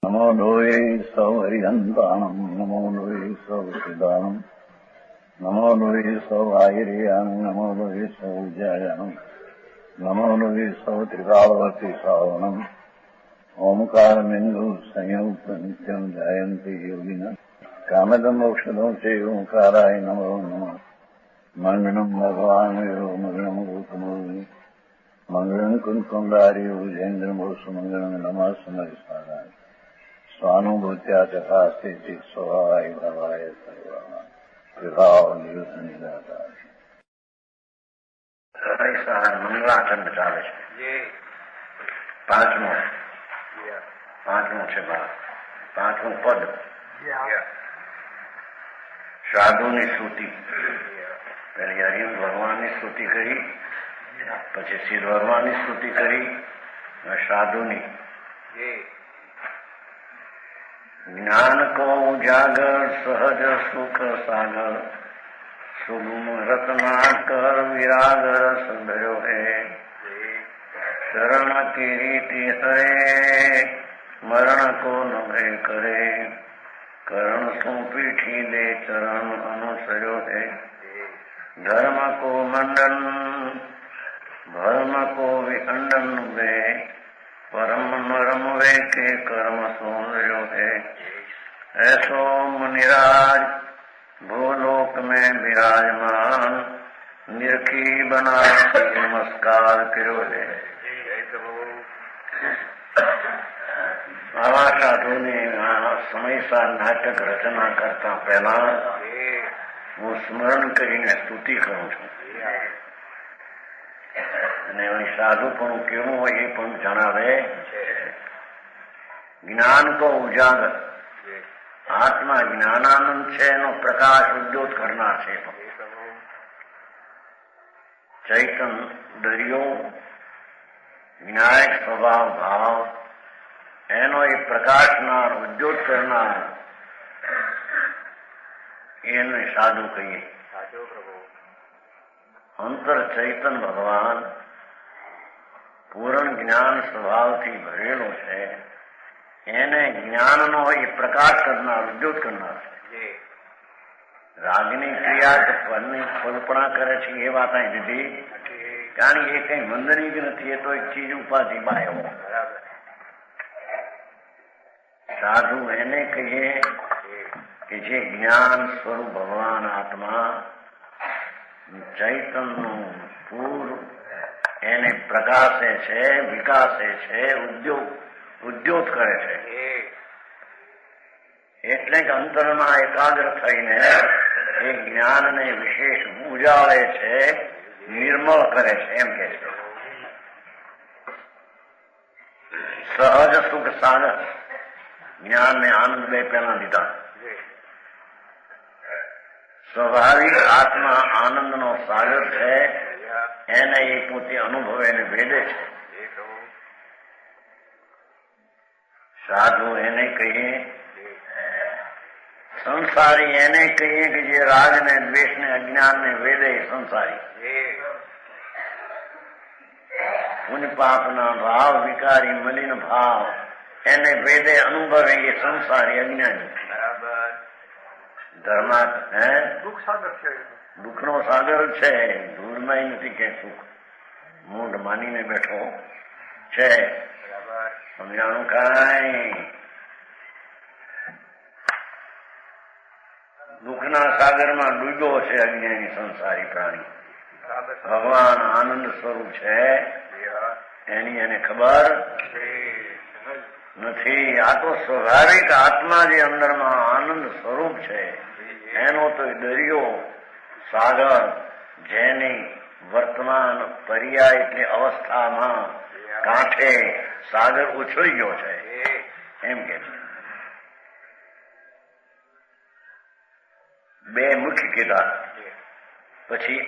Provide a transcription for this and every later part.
નમો લોહે સૌહરિહંતાણમ નમો લોહે સૌસિદાનમ નમો લોહે સૌઆયર્યાણમ નમો લોહે સૌજાયાણમ નમો લોહે સૌત્રિકાળવતી સાવણમ ઓમકારમિંદુ સંયુક્ત નિત્યમ જાયંતિ યોગિના કામદમ મોક્ષદમ છે ઓંકારાય નમો નમઃ મંગળમ ભગવાન વિરો મંગળમ ગોતમોહિ મંગળમ કુંકુંડાર્યો જૈન્દ્રમોષ મંગળમ નમઃ સમરિસારાય સ્વાનુભૂત્યા ચકાસ્તે સ્વભાવાય ભાવાય સર્વા વિભાવ નિયુદ્ધ નિરાકાર મંગળાચંદ ચાલે છે. પાંચમું છે પાંચમું પદ સાધુની સ્તુતિ. પેલી હરિહર ભગવાનની સ્તુતિ કરી, પછી શ્રી ભગવાનની સ્તુતિ કરી, સાધુની. જ્ઞાન કો ઉજાગર સહજ સુખ સાગર સુગમ રત્નાકર વિરાગર સુંદર્યો હે શરણ કિરીટી હરે મરણ કો ન ભય કરે કરણ પીઠી દે ચરણ અનુસર્યો હે ધર્મ કો મંડન ભર્મ કો વિખંડન વે परम नरम वे के कर्म सौंदर्यो है ऐसो मुनिराज भूलोक में विराजमान निरखी बना नमस्कार करो है. આવા સાધુની સમયસર નાટક રચના કરતા પહેલા હું સ્મરણ કરીને સ્તુતિ કરું છું અને સાધુ પણ કેવું હોય એ પણ જણાવે. જ્ઞાન તો ઉજાગર, આત્મા જ્ઞાનાનંદ છે એનો પ્રકાશ ઉદ્યોત કરનાર છે. ચૈતન દરિયો વિનાયક સ્વભાવ ભાવ એનો એ પ્રકાશનાર ઉદ્યોત કરનાર એને સાધુ કહીએ. અંતર ચૈતન ભગવાન પૂર્ણ જ્ઞાન સ્વભાવથી ભરેલો છે, એને જ્ઞાનનો એ પ્રકાશ કરનાર ઉદ્યોત કરનાર છે. રાગની ક્રિયા કે ફળની કલ્પના કરે છે એ વાત અહીં દીધી, કારણ એ કઈ વંદનીય જ નથી, એ તો એક ચીજ ઉપાધિ બાયો. સાધુ એને કહીએ કે જે જ્ઞાન સ્વરૂપ ભગવાન આત્મા ચૈતનનું પૂર એને પ્રકાશે છે, વિકાસે છે, ઉદ્યોગ કરે છે. એટલે કે અંતરમાં એકાગ્ર થઈને એ જ્ઞાનને વિશેષ ઉજાળે છે, નિર્મળ કરે છે, એમ કે છે. સહજ સુખ સાગર, જ્ઞાન ને આનંદ બે પહેલા લીધા. સ્વાભાવિક આત્મા આનંદનો સાગર છે, એને એ પોતે અનુભવે ને વેદે છે. સાધુ એને કહીએ, સંસારી એને કહીએ કે જે રાગ ને દ્વેષ ને અજ્ઞાન ને વેદે સંસારી. પુણ્ય પાપના ભાવ વિકારી મલિન ભાવ એને વેદે અનુભવે એ સંસારી અજ્ઞાની. ધર્મા દુઃખ નો સાગર છે, દૂરમાં નથી કે સુખ મૂંઢ માનીને બેઠો છે. સમજાણું કાંઈ દુઃખના સાગરમાં ડૂબ્યો છે અજ્ઞાની સંસારી પ્રાણી. ભગવાન આનંદ સ્વરૂપ છે એની એને ખબર નથી. આ તો સ્વાભાવિક આત્મા જે અંદરમાં આનંદ સ્વરૂપ છે એનો તો દરિયો સાગર જેની વર્તમાન પર્યાય એટલે અવસ્થામાં કાંઠે સાગર ઉછળી ગયો છે એમ કે છે. બે મુખ્ય કીધા, પછી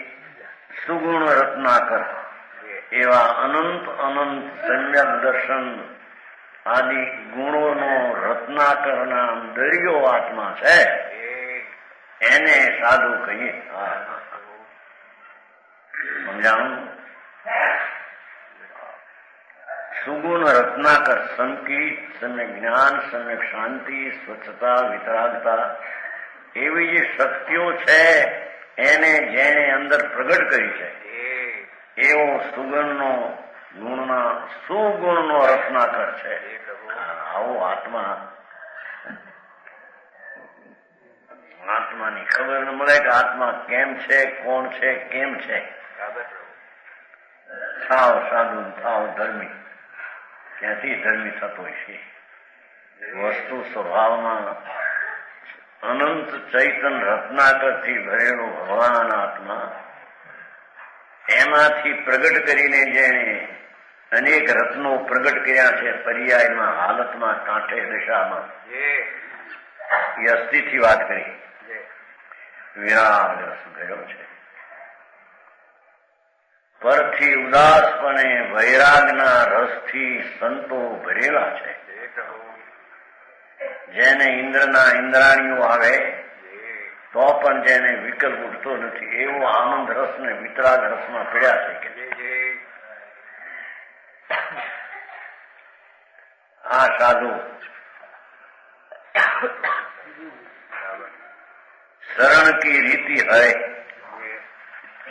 સુગુણ રત્નાકર એવા અનંત સમ્યક દર્શન આદિ ગુણોનો રત્નાકર નામ દરિયો આત્મા છે, એને સાધુ કહીએ. સમજાણું? સુગુણ રત્નાકર સંકિત, સમ્યક જ્ઞાન, સમ્યક શાંતિ, સ્વચ્છતા, વિતરાગતા એવી જે શક્તિઓ છે એને જેને અંદર પ્રગટ કરી છે એવો સુગુણનો રત્નાકર છે. આવો આત્માની ખબર ન મળે કે આત્મા કેમ છે, કોણ છે, કેમ છે. થાવ સાધુ, થાવ ધર્મી. ક્યાંથી ધર્મી થતો છે? વસ્તુ સ્વભાવમાં અનંત ચૈતન રત્નાકરથી ભરેલો ભગવાન આત્મા, એમાંથી પ્રગટ કરીને જેણે અનેક રત્નો પ્રગટ કર્યા છે પર્યાયમાં, હાલતમાં, કાંઠે, દશામાં, એ અસ્થિથી વાત કરી. વિરાગ રસ ગયો છે. પરથી ઉદાસપણે વૈરાગના રસથી સંતો ભરેલા છે. જેને ઇન્દ્રાણીઓ આવે તો પણ જેને વિકલ્પ ઉઠતો નથી એવો આનંદ રસ ને વિતરાગ રસમાં પીડ્યા છે. કે આ સાધુ शरण की रीति है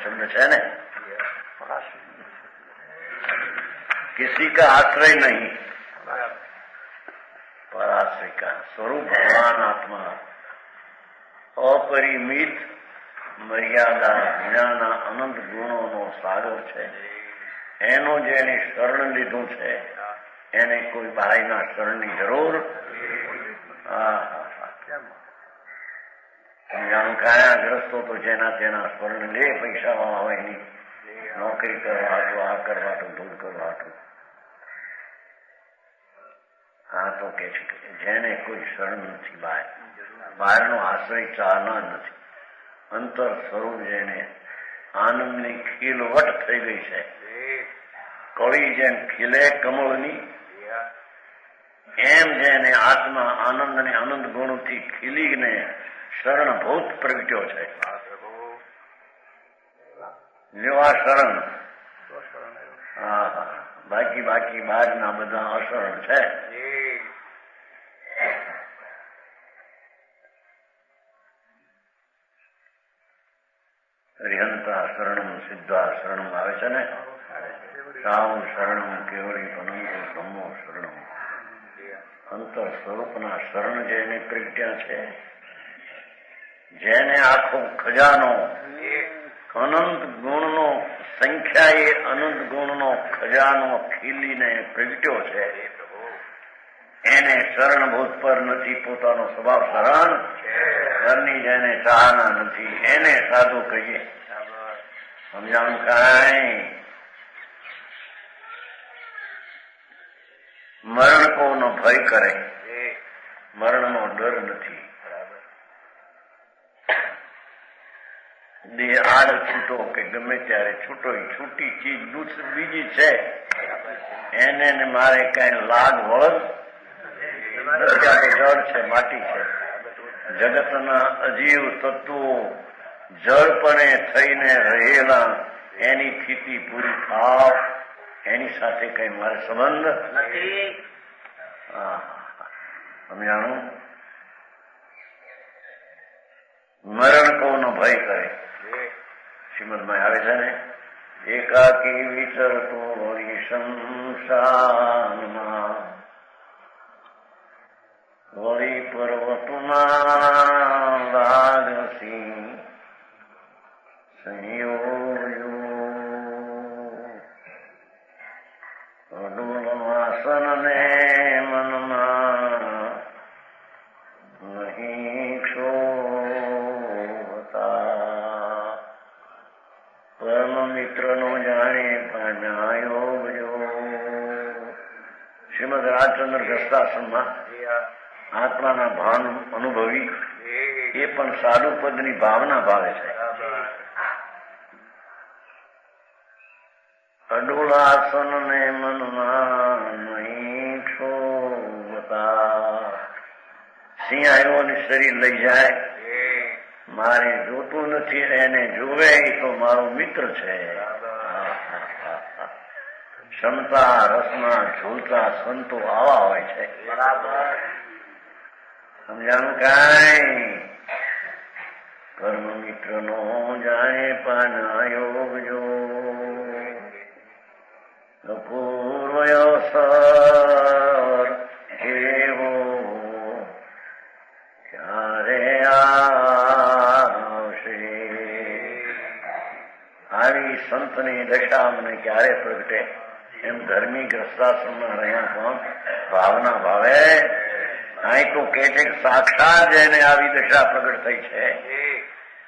शब्द है न, किसी का आश्रय नहीं, पराश्रय का स्वरूप भगवान आत्मा अपरिमित મર્યાદા વિનાના અનંત ગુણોનો સાગર છે. એનો જેને શરણ લીધું છે એને કોઈ બાયના શરણની જરૂર. જાણું કયા ગ્રસ્તો તો જેના તેના સ્વર્ણ લે, પૈસા વાળા હોય નહીં, નોકરી કરવા હતું, આ કરવા હતું, ધૂળ કરવા હતું. આ તો કે છે કે જેને કોઈ શરણ નથી, બહારનો આશ્રય ચાલના નથી, અંતર સ્વરૂપ જેને આનંદની ખીલવટ થઈ ગઈ છે, કળી જેમ ખીલે કમળની એમ જેને આત્મા આનંદ અને આનંદ ગુણથી ખીલીને શરણભૂત પ્રગટ્યો છે. લેવા શરણ. હા, બાકી બહારના બધા અશરણ છે. હરિહંતા શરણમ સિદ્ધા શરણમ આવે છે ને, સાવ શરણમ કેવળી અનંત બ્રહ્મો શરણમ. અંતર સ્વરૂપના શરણ જેને પ્રગટ્યા છે, જેને આખો ખજાનો અનંત ગુણનો સંખ્યાએ અનંત ગુણનો ખજાનો ખીલીને પ્રગટ્યો છે, એને શરણભૂત પર નથી પોતાનો સ્વભાવ શરણ, ઘરની જેને ચાહના નથી એને સાધુ કહીએ. સમજાણું કાંઈ? મરણ કોનો ભય કરે, મરણનો ડર નથી. દેહ આડ છૂટો કે ગમે ત્યારે છૂટો, છૂટી ચીજ બીજી છે એને મારે કઈ લાગ વળગ. જળ છે, માટી છે, જગતના અજીવ તત્વો જળપણે થઈને રહેલા, એની સ્થિતિ પૂરી થાવ એની સાથે કઈ મારે સંબંધ નથી. સમજાણું? મરણ કોનો ભય કરે, શ્રીમદમાં આવે છે ને, એકાકી વિચરતો વળી શમશાનમાં, વળી પર્વતમાં લાગસી સંયોગો, અડુલ વાસન ને મનમાં નહીં ક્ષોભતા, પરમ મિત્ર નો જાણે પામ્યા યોગ યોગ. શ્રીમદ રાજચંદ્ર ગસ્તાશ્રમમાં આત્માના ભાન અનુભવી એ પણ સાધુ પદની ભાવના ભાવે છે. અડોલાસન ને મનમાં નહીં ક્ષોભતા, સિંહ આવ્યો ને શરીર લઈ જાય, મારે જોતું નથી, એને જોવે તો મારો મિત્ર છે. ક્ષમતા રસના ઝૂલતા સંતો આવા હોય છે. બરાબર. સમજાણું કાંઈ? કર્મ મિત્ર નો જાણે પાના યોગ જો પૂર્વયસર એવો ક્યારે આવશે? આવી સંતની દશા મને ક્યારે પ્રગટે? એમ ધર્મી ગ્રસ્તાશ્રમમાં રહ્યા પણ ભાવના ભાવે અહીં તો કેટલીક સાક્ષાત જેને આવી દશા પ્રગટ થઈ છે,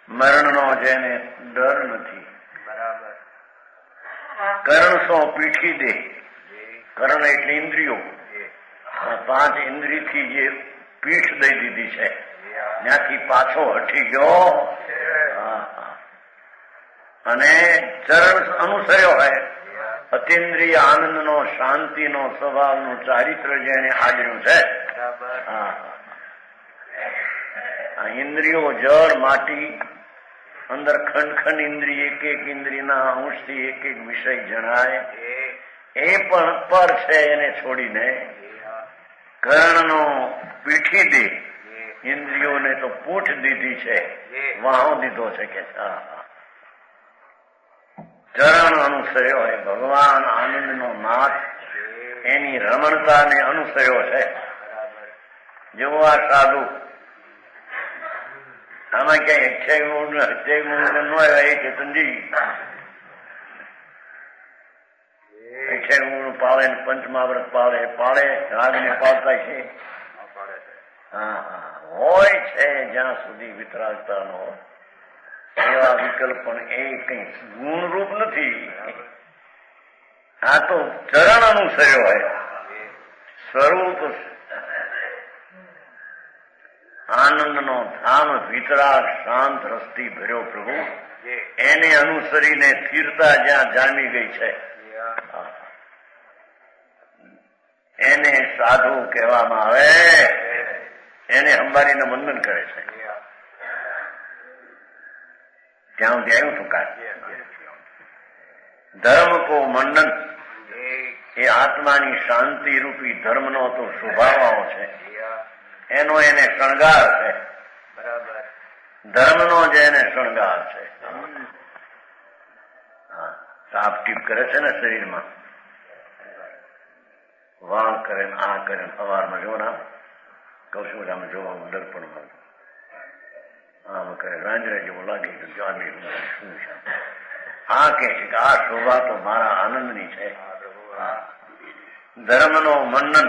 મરણનો જેને ડર નથી. બરાબર. કરણ સો પીઠી દે. કરણ એટલે ઇન્દ્રિયો. 5 ઇન્દ્રિયથી જે પીઠ દઈ દીધી છે ત્યાંથી પાછો હટી ગયો અને ચરણ અનુસર્યો હોય. અતિન્દ્રિય આનંદનો, શાંતિનો, સ્વભાવનું ચારિત્ર જેને આદર્યું છે. આ ઇન્દ્રિયો જળ માટી, અંદર ખંડ ખંડ ઇન્દ્રિય, એક એક ઇન્દ્રિયના અંશથી એક એક વિષય જણાય, એ પણ પર છે. એને છોડીને કર્ણનો પીઠી દે, ઇન્દ્રિયોને તો પૂઠ દીધી છે, વાહો દીધો છે કે ચરણ અનુસર્યો હોય. ભગવાન આનંદનો નાથ એની રમણતાને અનુસર્યો છે. જેવો આ સાધુ આમાં ક્યાંય 28 મૂળ ન આવ્યા એ ચેતનજી 28 મૂળ પાળે ને પંચમહાવ્રત પાળે રાગને પાળતા છે. હા હોય છે જ્યાં સુધી વિતરાગતા નો એવા વિકલ્પ પણ એ કઈ ગુણરૂપ નથી. આ તો ચરણ અનુસર્યો હોય. સ્વરૂપ આનંદનો ધામ વિતરાગ શાંત રસથી ભર્યો પ્રભુ, એને અનુસરીને સ્થિરતા જ્યાં જામી ગઈ છે એને સાધુ કહેવામાં આવે. એને અંબારીને વંદન કરે છે. ત્યાં સુધી આવ્યું શું કાંઈ? ધર્મ કો મંડન એ આત્માની શાંતિ રૂપી ધર્મનો તો સ્વભાવ છે. એનો એને શણગાર છે. બરાબર. ધર્મનો જ એને શણગાર છે. સાપ ટીપ કરે છે ને શરીરમાં, વાળ કરે ને આ કરે ને સવારમાં જો ના કહું છું આમ જોવાનું દર્પણમાં આમ કરે રાંજરા જેવું લાગે તો જામી શું છે. આ કે છે કે આ શોભા તો મારા આનંદની છે. ધર્મનો મંડન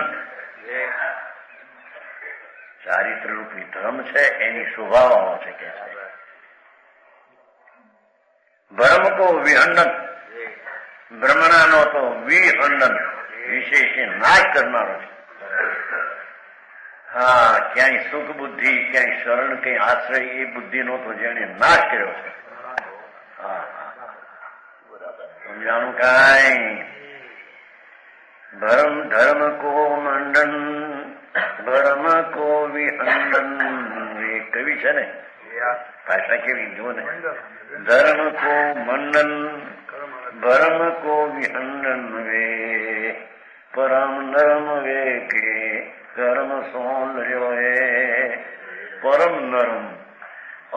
ચારિત્ર રૂપી ધર્મ છે, એની શોભાવાઓ છે કે છે. ભ્રમ કો વિહંડન, બ્રહ્મણાનો તો વિહંડન વિશેષ નાશ કરનારો છે. હા, ક્યાંય સુખ બુદ્ધિ, ક્યાંય શરણ, ક્યાંય આશ્રય એ બુદ્ધિનો તો જેને નાશ કર્યો છે. હા સમજાણું કાંઈ? ધર્મ કો મંડન ભ્રમ કો વિહંડન. એ કવિ છે ને, ભાષા કેવી જુઓ ને. ધર્મ કો મંડન ભ્રમ કો વિહંડન વે પરમ નરમ વે કે કર્મ સૌંદર્યો એ. પરમ નરમ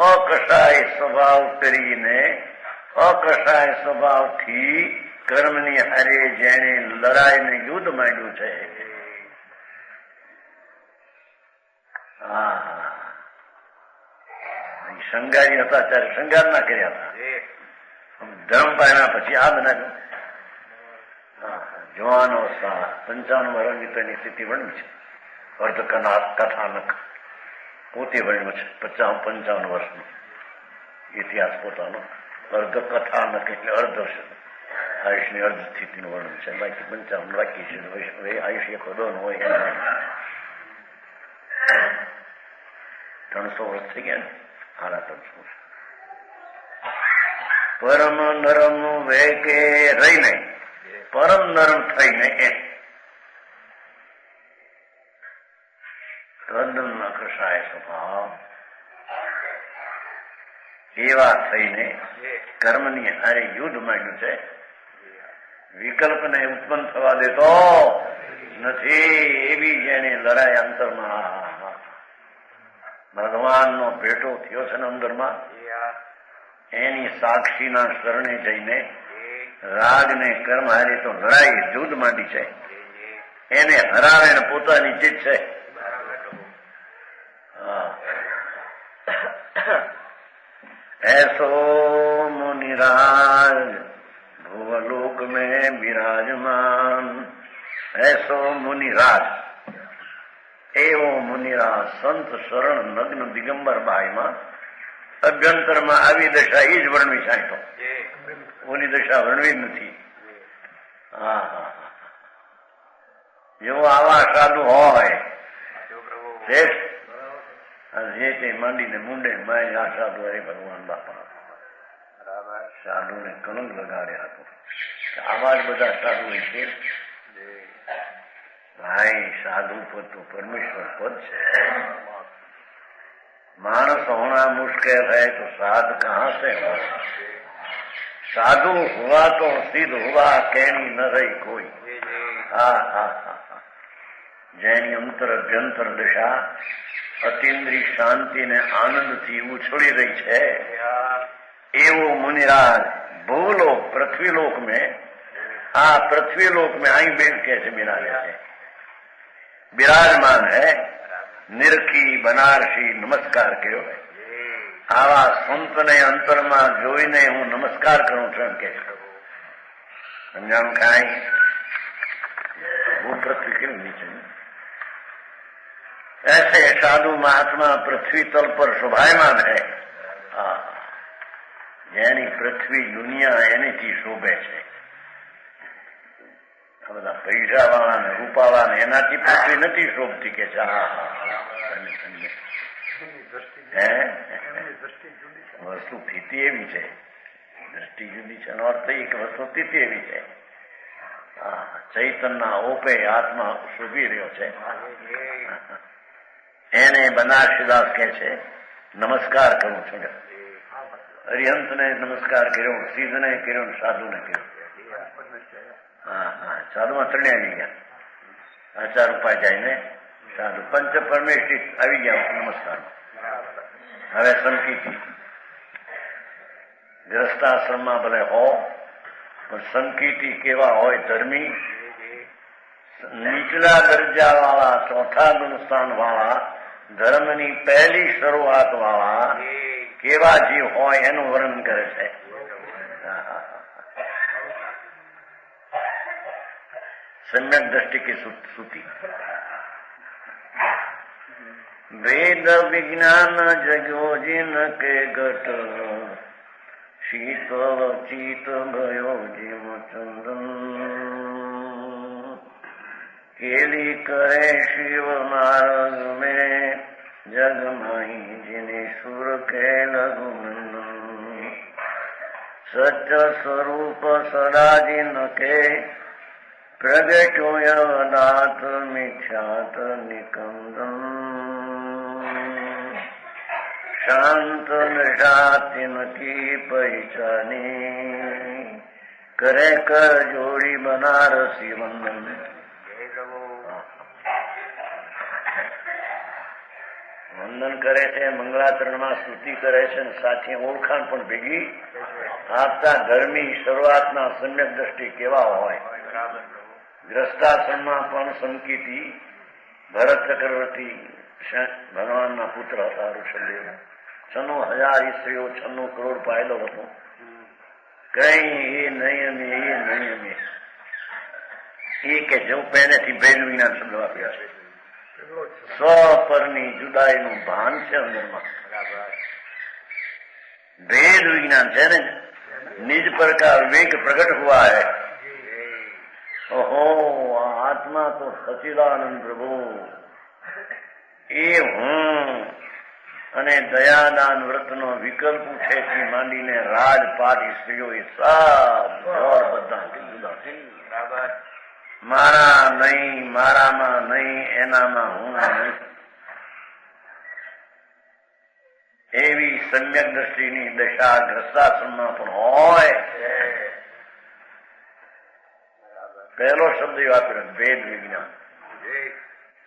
અકસાય સ્વભાવ કરીને, અકસાય સ્વભાવથી કર્મની હારે જેને લડાઈને યુદ્ધ માંડ્યું છે. શંગારી હતા ત્યારે શંગાર ના કર્યા હતા. ધર્મ પામ્યા પછી આ બનાવ્યું. જવાનો 55 વર્ષની તેની સ્થિતિ વર્ણવી છે. અર્ધ કથાનક પોતે વર્ણ્યું છે. 55 વર્ષનો ઇતિહાસ પોતાનો. અર્ધ કથાનક એટલે અર્ધ આયુષની અર્ધ સ્થિતિનું વર્ણન છે. બાકી 55 બાકી છે. આયુષ્ય ખોદો હોય એના 300 વર્ષ થઈ ગયા ને. આના 300 વર્ષ. પરમ નરમ વે કે રહી નહીં, પરમ નરમ થઈને એમ તદ્દન આકર્ષાય સ્વભાવ એવા થઈને કર્મની હારે યુદ્ધ માંડ્યું છે. વિકલ્પને ઉત્પન્ન થવા દેતો નથી. એવી જેની લડાઈ અંતરમાં ભગવાનનો ભેટો થયો છે ને અંદરમાં, એની સાક્ષીના શરણે જઈને રાગ ને કર્મ હારી તો લડાઈ જુદ માંડી છે. એને હરાવે ને પોતાની જીત છે. ऐसो मुनिराज भुवलोक में विराजमान, ऐसो मुनिराज, एवो मुनिराज संत शरण नग्न દિગંબર ભાઈમાં અભ્યંતરમાં આવી દશા એ જ વર્ણવી છે. તો ઓની દશા વર્ણવી જ નથી. હા હા, જેવો આવા સાધુ હોય શ્રેષ્ઠ, જે તે માંડીને મુંડે માય આ સાધુ હરે ભગવાન બાપા સાધુને કલંક લગાડ્યા હતો. આવા જ બધા સાધુ છે ભાઈ. સાધુ પદ તો પરમેશ્વર પદ છે. मानस होना मुश्किल है तो साध कहां से हो. साधु हुआ तो सिद्ध हुआ, कहनी न रही कोई. હા હા હા, જેની અંતર અભ્યંતર દશા અતિન્દ્રિય શાંતિ ને આનંદ થી ઉછળી રહી છે, એવો મુનિરાજ ભૂલોક પૃથ્વીલોક में, આ પૃથ્વીલોક में અહીં બેઠ के છે બિરાજે છે, બિરાજમાન है. નિરખી બનારસી નમસ્કાર કર્યો. આવા સંતને અંતરમાં જોઈને હું નમસ્કાર કરું છું એમ કે સમજાણું. કાંઈ वो पृथ्वी के नीचे, ऐसे साधु महात्मा पृथ्वी तल पर शोभायमान है. જેની પૃથ્વી દુનિયા એનીથી શોભે છે. આ બધા પૈસા વાળા ને રૂપા વાળા ને એનાથી પૃથ્વી નથી શોભતી કે છે. વસ્તુ સ્થિતિ એવી છે, દ્રષ્ટિ જુદી છે. એનો અર્થ એક વસ્તુ સ્થિતિ એવી છે. ચૈતનના ઓપે આત્મા શોભી રહ્યો છે. એને બનારસીદાસ કહે છે નમસ્કાર કરું છું. અરિહંતને નમસ્કાર કર્યો, સિદ્ધને કર્યો, સાધુને કર્યો. હા હા, સાધુમાં ત્રણે આવી ગયા. આચાર ઉપાધ્યાય ને સાધુ પંચ પરમેશ્વરી આવી ગયા નમસ્કાર. હવે સંકિતિ ગ્રસ્તાશ્રમમાં ભલે હો, પણ સંકિતિ કેવા હોય? ધર્મી, નીચલા દરજા વાળા, ચોથા ગુણસ્થાન વાળા, ધર્મની પહેલી શરૂઆત વાળા કેવા જીવ હોય એનું વર્ણન કરે છે. सम्यक दृष्टि की सूती. वेद विज्ञान जगो जिन के घट, शीतल चीत भयो जीव चंदन. केली करे शिव मार्ग में, जग माही जिने सुर के लघुनंदन. सच स्वरूप सदा जिन के, प्रगटो यदात मिथ्यात निकंदन. शांत निशातिन की पहचानी, करे कर जोड़ी बनारसी वंदन. વંદન કરે છે, મંગળાચરણમાં સ્તુતિ કરે છે, સાથે ઓળખાણ પણ ભેગી આપતા. ધર્મી શરૂઆતના સમ્યક દ્રષ્ટિ કેવા હોય? ગ્રસ્તાશ્રમમાં પણ સંકિતિ ભરત ચક્રવર્તી ભગવાનના પુત્ર હતા. ઋષભદેવ 96,000 સ્ત્રીઓ, 96 કરોડ પાયલો હતો. કઈ એ નહીં અમે એ કે જેવું પહેલેથી ભેદ વિજ્ઞાન શબ્દ વાપર્યા છે. સ્વપરની જુદાઈનું ભાન છે અંદરમાં. भेद विज्ञान है ना, निज पर का विवेक प्रकट हुआ है. ओहो, आत्मा तो सचिदानंद प्रभु એ હું અને દયાદાન વ્રતનો વિકલ્પ ઉઠેથી માંડીને રાજપાટ સ્ત્રીઓ એ સબ બધા જુદા છે. મારા નહીં, મારામાં નહીં, એનામાં હું નહીં. એવી સમ્યક દ્રષ્ટિની દશા ગ્રસ્તાશ્રમમાં પણ હોય. પહેલો શબ્દ વાપર્યો ભેદ વિજ્ઞાન.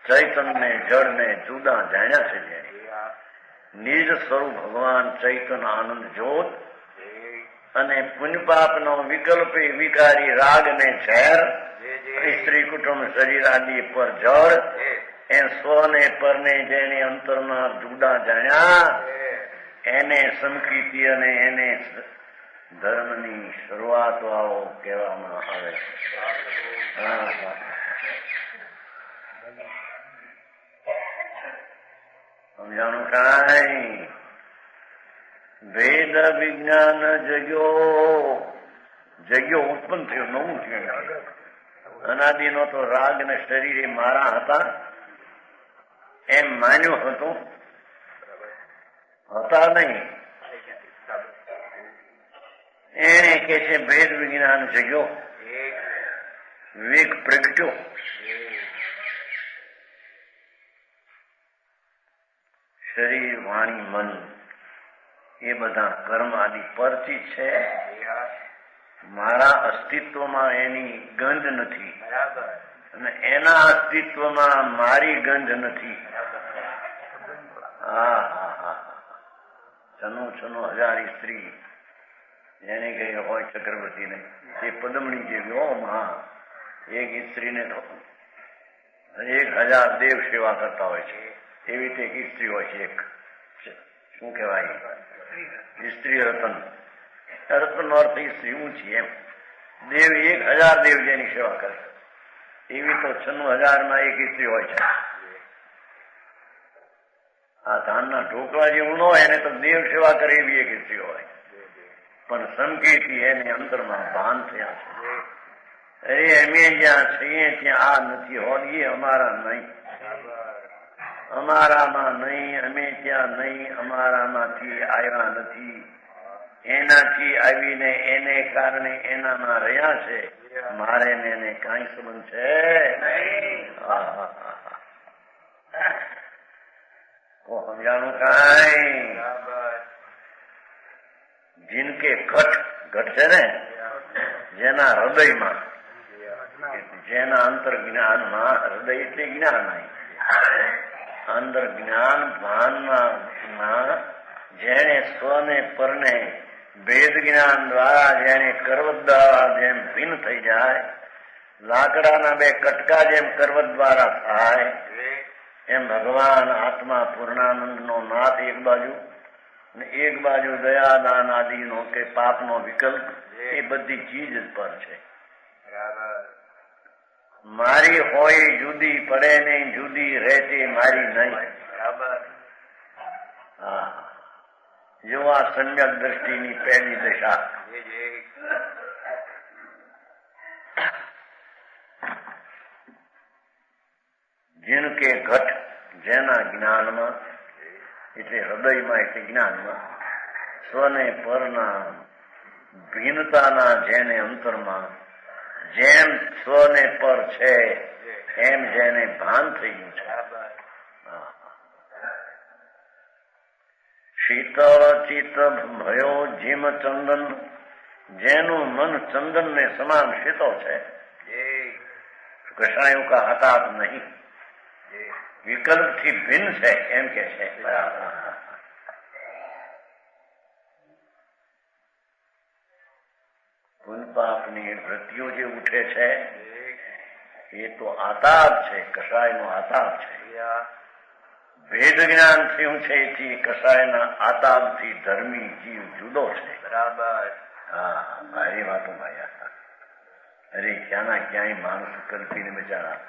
ચૈતન ને જળ ને જુદા જાણ્યા છે જેને. નિજ સ્વરૂપ ભગવાન ચૈતન આનંદ જ્યોત અને પુણ્યપાપ નો વિકલ્પ વિકારી રાગ ને ઝેર સ્ત્રી કુટુંબ શરીર આદિ પર જળ એ સ્વને પરને જેને અંતરના જુદા જાણ્યા એને સમકીતિ અને એને ધર્મની શરૂઆત આવો કહેવામાં આવે છે. સમજાણું કાંઈ? વેદ વિજ્ઞાન જગ્યો ઉત્પન્ન થયો, નવું થયું. અનાદિનો તો રાગ ને શરીર એ મારા હતા એમ માન્યું હતું, હતા નહીં. એને કે છે ભેદ વિજ્ઞાન જગ્યો, વિવેક પ્રગટ્યો. શરીર વાણી મન એ બધા કર્મ આદિ પરથી છે. મારા અસ્તિત્વમાં એની ગંધ નથી અને એના અસ્તિત્વમાં મારી ગંધ નથી. છનો છનો હજારી સ્ત્રી જેને કઈ હોય ચક્રવર્તીને એ પદમણી જેવી ઓમાં એક સ્ત્રીને 1000 દેવ સેવા કરતા હોય છે. એવી રીતે એક સ્ત્રી હોય છે. એક શું કહેવાય? સ્ત્રી રતન. રતન નો અર્થ સ્ત્રી ઊંચી એમ. દેવ 1000 દેવ જેની સેવા કરે એવી તો 96,000 એક સ્ત્રી હોય છે. આ ધાનના ઢોકળા જેવું ન હોય એને તો દેવ સેવા કરે એવી એક સ્ત્રી હોય. પણ સંકેતી એને અંતરમાં ભાન થયા છે. અરે અમે જ્યાં છીએ ત્યાં આ નથી હોત, એ અમારા નહીં, અમારામાં નહીં, અમે ત્યાં નહીં, અમારામાંથી આવ્યા નથી, એનાથી આવીને એને કારણે એનામાં રહ્યા છે. મારે ને એને કઈ સંબંધ છે? સમજાણું કાંઈ? જીનકે ઘટ છે ને, જેના હૃદયમાં, જેના અંતર જ્ઞાનમાં, હૃદય એટલે જ્ઞાન નહીં, અંદર જ્ઞાન ભાનમાં જેને સ્વને પરને ભેદ જ્ઞાન દ્વારા જેને કરવત દ્વારા જેમ ભિન્ન થઈ જાય, લાકડાના 2 કટકા જેમ કરવત દ્વારા થાય એમ ભગવાન આત્મા પૂર્ણાનંદ નો નાથ એક બાજુ ને એક બાજુ દયાદાન આદિનો કે પાપનો વિકલ્પ, એ બધી ચીજ જ પર છે. મારી હોય જુદી પડે નહીં, જુદી રહેતી મારી નહીં. જો આ સમ્યક દ્રષ્ટિની પહેલી દશા. જીનકે ઘટ, જેના જ્ઞાનમાં એટલે હૃદયમાં એટલે જ્ઞાનમાં સ્વને પરના ભિન્નતાના જેને અંતરમાં જેમ સ્વને પર છે એમ જેને ભાન થઈ ગયું છે. શીતળ ચિત્ત ભયો જીમ ચંદન, જેનું મન ચંદન ને સમાન શીતળ છે. કૃષ્ણાયુ કા હતાત નહીં, વિકલ્પ થી ભિન્ન છે એમ કે છે. પુનપાપની વૃત્તિઓ જે ઉઠે છે એ તો આતાપ છે, કષાય નો આતાપ છે. ભેદ જ્ઞાન થયું છે એથી કષાયના આતાપ થી ધર્મી જીવ જુદો છે. બરાબર. હા, ભારી વાતો ભાઈ. અરે ક્યાંના ક્યાંય માણસ કલ્પીને બિચારા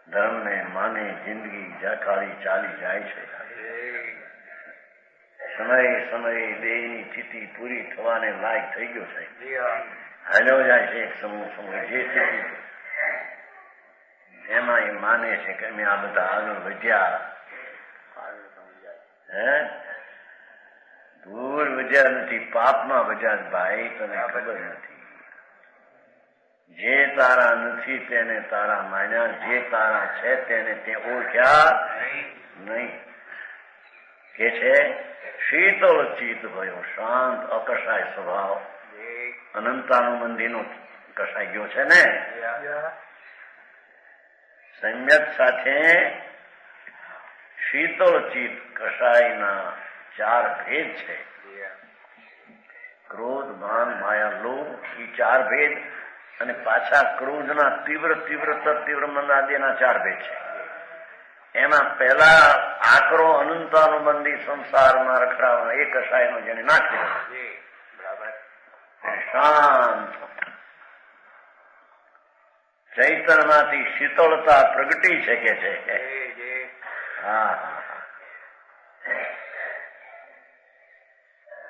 ધર્મ ને માને જિંદગી જાકાળી ચાલી જાય છે. સમયે દેહની સ્થિતિ પૂરી થવાને લાયક થઈ ગયો છે. હાલ્યો જાય છે એક સમૂહ જે સ્થિતિ એમાં એ માને છે કે અમે આ બધા આગળ વધ્યા. દૂર વધ્યા નથી, પાપમાં વધ્યા. ભાઈ તને ખબર નથી, જે તારા નથી તેને તારા માન્યા, જે તારા છે તેને તે ઓળખ્યા નહીં. કે છે શીતળ ચિત્ત ભયો, શાંત અકષાય સ્વભાવ, અનંતાનું મંદિરનો કસાઈ ગયો છે ને. સમ્યક સાથે શીતળ ચિત્ત કસાઈના 4 ભેદ છે. ક્રોધ, માન, માયા, લોભ, એ 4 ભેદ અને પાછા ક્રોધના તીવ્ર મંદાદિના 4 ભેદ છે. એમાં પહેલા આકરો અનંતાનુબંધી સંસારમાં રખડાવવાનો એ કસાયનો જેને નાખ્યો શાંત ચૈતન્યમાંથી શીતળતા પ્રગટી શકે છે. હા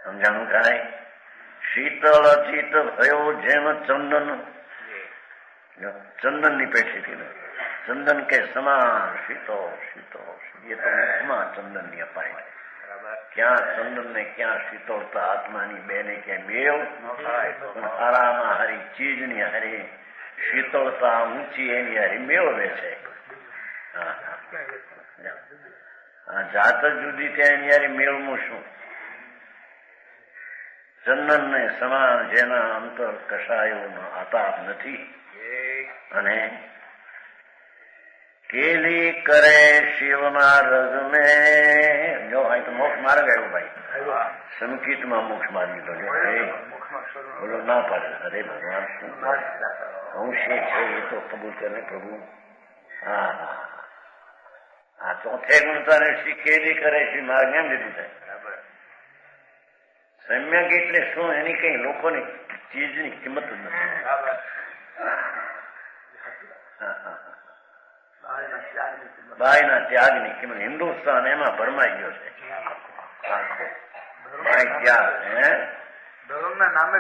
સમજાણું કાંઈ? શીતળ ચિત્ત ભયો જેમ ચંદન ની પેઠી ચંદન કે સમાન શીતળ એ તો મુખમાં ચંદન ની અપાય. ક્યાં ચંદન ને ક્યાં શીતળતા આત્માની બેને ક્યાં મેળ પણ હારામાં હારી ચીજની હારી શીતળતા ઊંચી એની હારી મેળવે છે. જાત જ જુદી ત્યાં એની હારી મેળવું શું? ચંદન ને સમાન જેના અંતર કસાયોનો આતાપ નથી અને કેલી કરે શિવના રગ મે જો અહીં તો મોક્ષ માર્ગ આવ્યો ભાઈ. સંકિતમાં મોક્ષ માર્ગ લીધો બોલો ના પાડે. અરે ભગવાન શું અંશે છે એ તો કબૂલ કરે પ્રભુ. હા આ ચોથે ગુણતાને શ્રી કેલી કરે શ્રી માર્ગ એમ લીધું છે. સમ્યક એટલે શું? એની કઈ લોકોની ચીજની કિંમત જ નથી. બાયના ત્યાગની કિંમત. હિન્દુસ્તાન એમાં ભરમાઈ ગયો છે. બાય ત્યાગ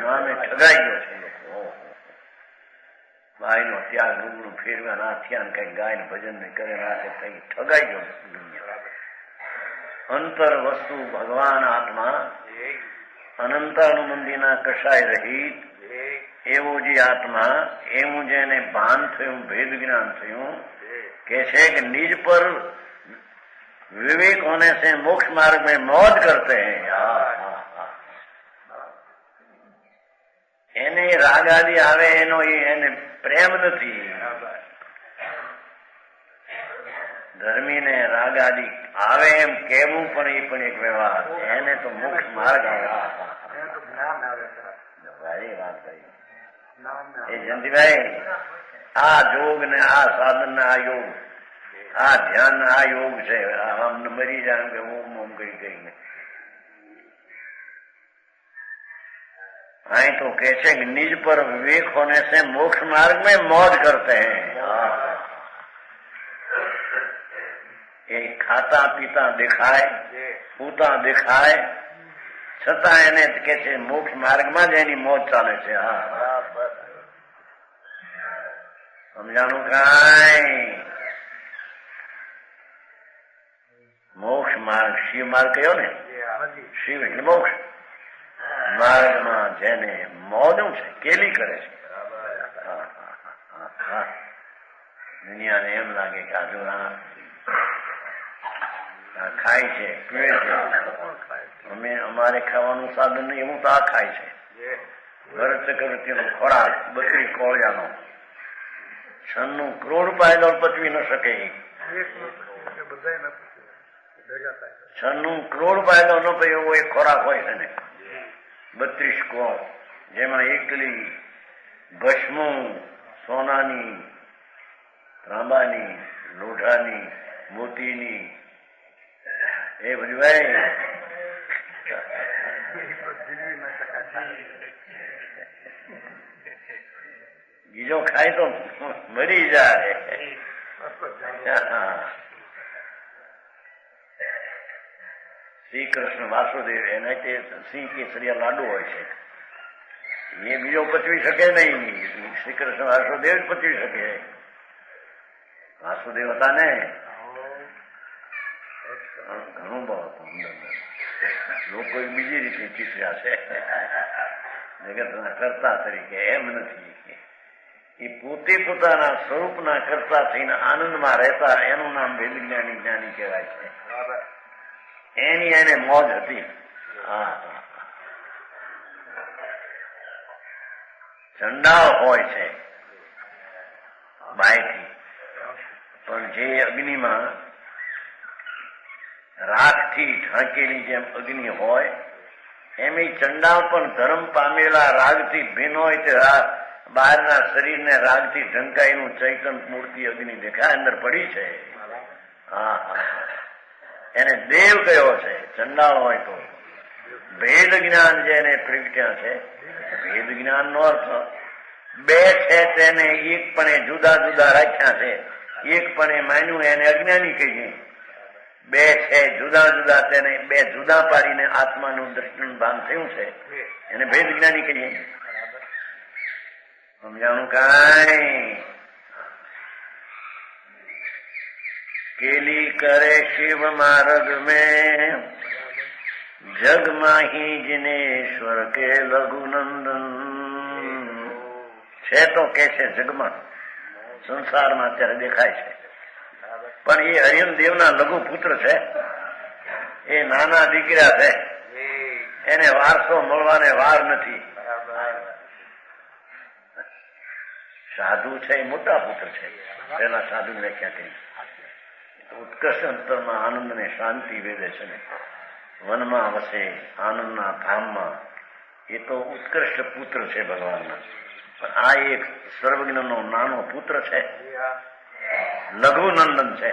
નામે ઠગાઈ ગયો છે લોકો. બાય નો ત્યાગ રૂબરૂ ફેરવા ના થયા કઈ ગાય ને ભજન ને કરે ના કઈ ઠગાઈ ગયો દુનિયા. અંતર વસ્તુ ભગવાન આત્મા અનંતાનુબંધીના કસાય રહિત એવો જે આત્મા એવું જેને ભાન થયું ભેદ જ્ઞાન થયું કે છે કે નિજ પર विवेक होने से मोक्ष मार्ग में मौज करते हैं. એને રાગ આદિ આવે એનો એને પ્રેમ નથી. ધર્મીને રાગ આદિ આવે એમ કેવું પણ એ પણ એક વ્યવહાર. એને તો મોક્ષ માર્ગ આવે. ભાઈ વાત ભાઈ એ જયંતિભાઈ આ જોગ ને આ સાધન ને આ યોગ આ ધ્યાન આ યોગ છે. આમ મરી જાય કે ઓમ ઓમ કરી કરીને અહીં તો કહે છે कि निज पर विवेक होने से मोक्ष मार्ग में मौज करते हैं. એ ખાતા પીતા દેખાય પૂતા દેખાય છતાં એને કે છે મોક્ષ માર્ગમાં જ એની મોજ ચાલે છે. હા સમજાણું કાંઈ? મોક્ષ માર્ગ શિવ માર્ગ કયો ને? શિવ એટલે મોક્ષ માર્ગમાં જેને મોજું છે કેલી કરે છે. દુનિયાને એમ લાગે કે આ જો ખાય છે પીવે છે. અમારે ખાવાનું સાધન નહીં એવું તો આ ખાય છે. ભરત ચક્રવર્તીનો ખોરાક બકરી કોળિયાનો 96 કરોડ પાયદળ પચવી ન શકે. 96 કરોડ પાયદળ ન પે એવો એક ખોરાક હોય છે ને 32 કરોડ જેમાં એકલી ભસ્મું સોનાની ત્રાંબાની લોઢાની મોતીની એ બધું ભાઈ બીજો ખાય તો મરી જાય. શ્રી કૃષ્ણ વાસુદેવ એના તે સિંહ કેસરિયા લાડુ હોય છે એ બીજો પચવી શકે નહીં. શ્રી કૃષ્ણ વાસુદેવ જ પચવી શકે. વાસુદેવ હતા ને ઘણું બહુ લોકો બીજી રીતે ચીતર્યા છે જગતના કર્તા તરીકે. એમ નથી એ પોતે પોતાના સ્વરૂપના કર્તા થઈને આનંદમાં રહેતા એનું નામ વેદ જ્ઞાની જ્ઞાની કહેવાય છે. એની એને મોજ હતી. ચંડાળ હોય છે બાયથી, પણ જે અગ્નિમાં રાખથી ઢાંકેલી જેમ અગ્નિ હોય એમ એ ચંડાળ પણ ધર્મ પામેલા રાગથી ભિન્ન હોય તે બહારના શરીરને રાગથી ઢંકાયેલું ચૈતન મૂર્તિ અગ્નિ દેખાય અંદર પડી છે. હા હા, એને દેવ કયો છે ચંડાળ હોય તો. ભેદ જ્ઞાન જેને પ્રગટ્યા છે, ભેદ જ્ઞાન નો અર્થ બે છે તેને એકપણે જુદા જુદા રાખ્યા છે, એકપણે માન્યું એને અજ્ઞાની કહીએ. બે છે જુદા જુદા તેને બે જુદા પાડીને આત્માનું દર્શન ભાન થયું છે એને ભેદ જ્ઞાની કહીએ. સમજાણું કાંઈ? કેલી કરે શિવ માર્ગ મેં જગ માહી જિનેશ્વર કે લઘુનંદન. છે તો કે છે જગમાં, સંસારમાં અત્યારે દેખાય છે, પણ એ હરિયમ દેવના લઘુ પુત્ર છે, એ નાના દીકરા છે, એને વારસો મળવાને વાર નથી. સાધુ છે એ મોટા પુત્ર છે, પેલા સાધુ વ્યાખ્યા કરી. ઉત્કર્ષ અંતરમાં આનંદ ને શાંતિ વેદે છે ને, વનમાં વસે આનંદના ધામમાં, એ તો ઉત્કૃષ્ટ પુત્ર છે ભગવાનના. પણ આ એક સર્વજ્ઞનો નાનો પુત્ર છે, લઘુનંદન છે.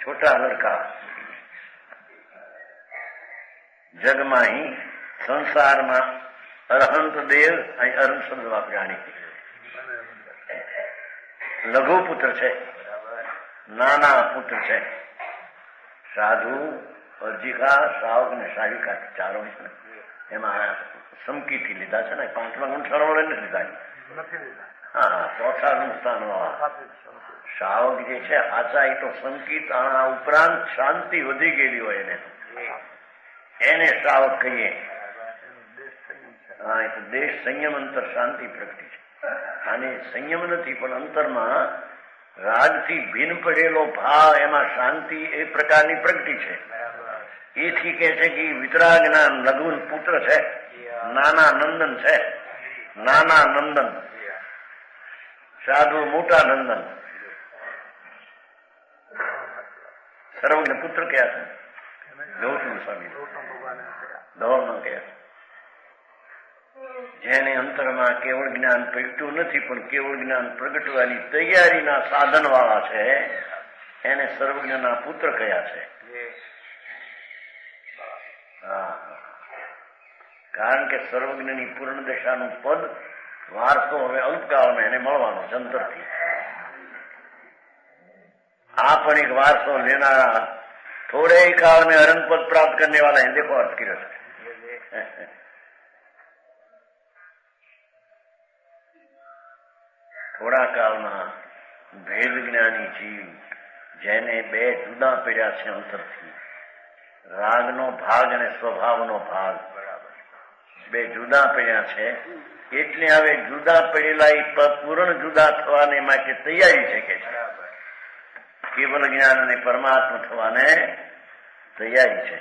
છોટા લડકા જગમાં અહીં સંસારમાં અરહંત દેવ અહીં અરહંત શબ્દ વાપરાણી લઘુ પુત્ર છે, નાના પુત્ર છે. સાધુ, અર્જિકા, શ્રાવક ને શાવિકા ચારો છે ને, એમાં સમકીથી લીધા છે ને, 5મા ગુંઠાણ વડે નથી લીધા. હા, 4થા ગુંઠાણ વાળા શ્રાવક જે છે આચા એ તો સંકિત, આ ઉપરાંત શાંતિ વધી ગયેલી હોય એને શ્રાવક કહીએ. હા, એ તો દેશ સંયમ અંતર શાંતિ પ્રગટી છે. આને સંયમ નથી પણ અંતરમાં રાગથી ભિન્ન પડેલો ભાવ, એમાં શાંતિ એ પ્રકારની પ્રગતિ છે. એથી કે છે કે વિતરાગના લઘુ પુત્ર છે, નાના નંદન છે. નાના નંદન, સાધુ મોટા નંદન. સર્વજ્ઞ પુત્ર કયા છે? ગૌતમ સ્વામી ધોરણ કયા? જેને અંતરમાં કેવળ જ્ઞાન પ્રગટ્યું નથી પણ કેવળ જ્ઞાન પ્રગટવાની તૈયારીના સાધન વાળા છે, એને સર્વજ્ઞના પુત્ર કયા છે. કારણ કે સર્વજ્ઞની પૂર્ણ દશાનું પદ વારસો હવે અલ્પકાળમાં એને મળવાનો છે અંતરથી. આ પણ એક વારસો લેનારા, થોડે ही काल में अरन पद प्राप्त करने वाला है. देखो अर्थ की रस થોડા કાળમાં ભેદ જ્ઞાની જીવ જેને બે જુદા પડ્યા છે અંતરથી, રાગનો ભાગ અને સ્વભાવનો ભાગ બે જુદા પડ્યા છે, એટલે હવે જુદા પડેલા એ પૂર્ણ જુદા થવાને માટે તૈયારી છે કે છે. કેવલ જ્ઞાન અને પરમાત્મા થવાને તૈયારી છે.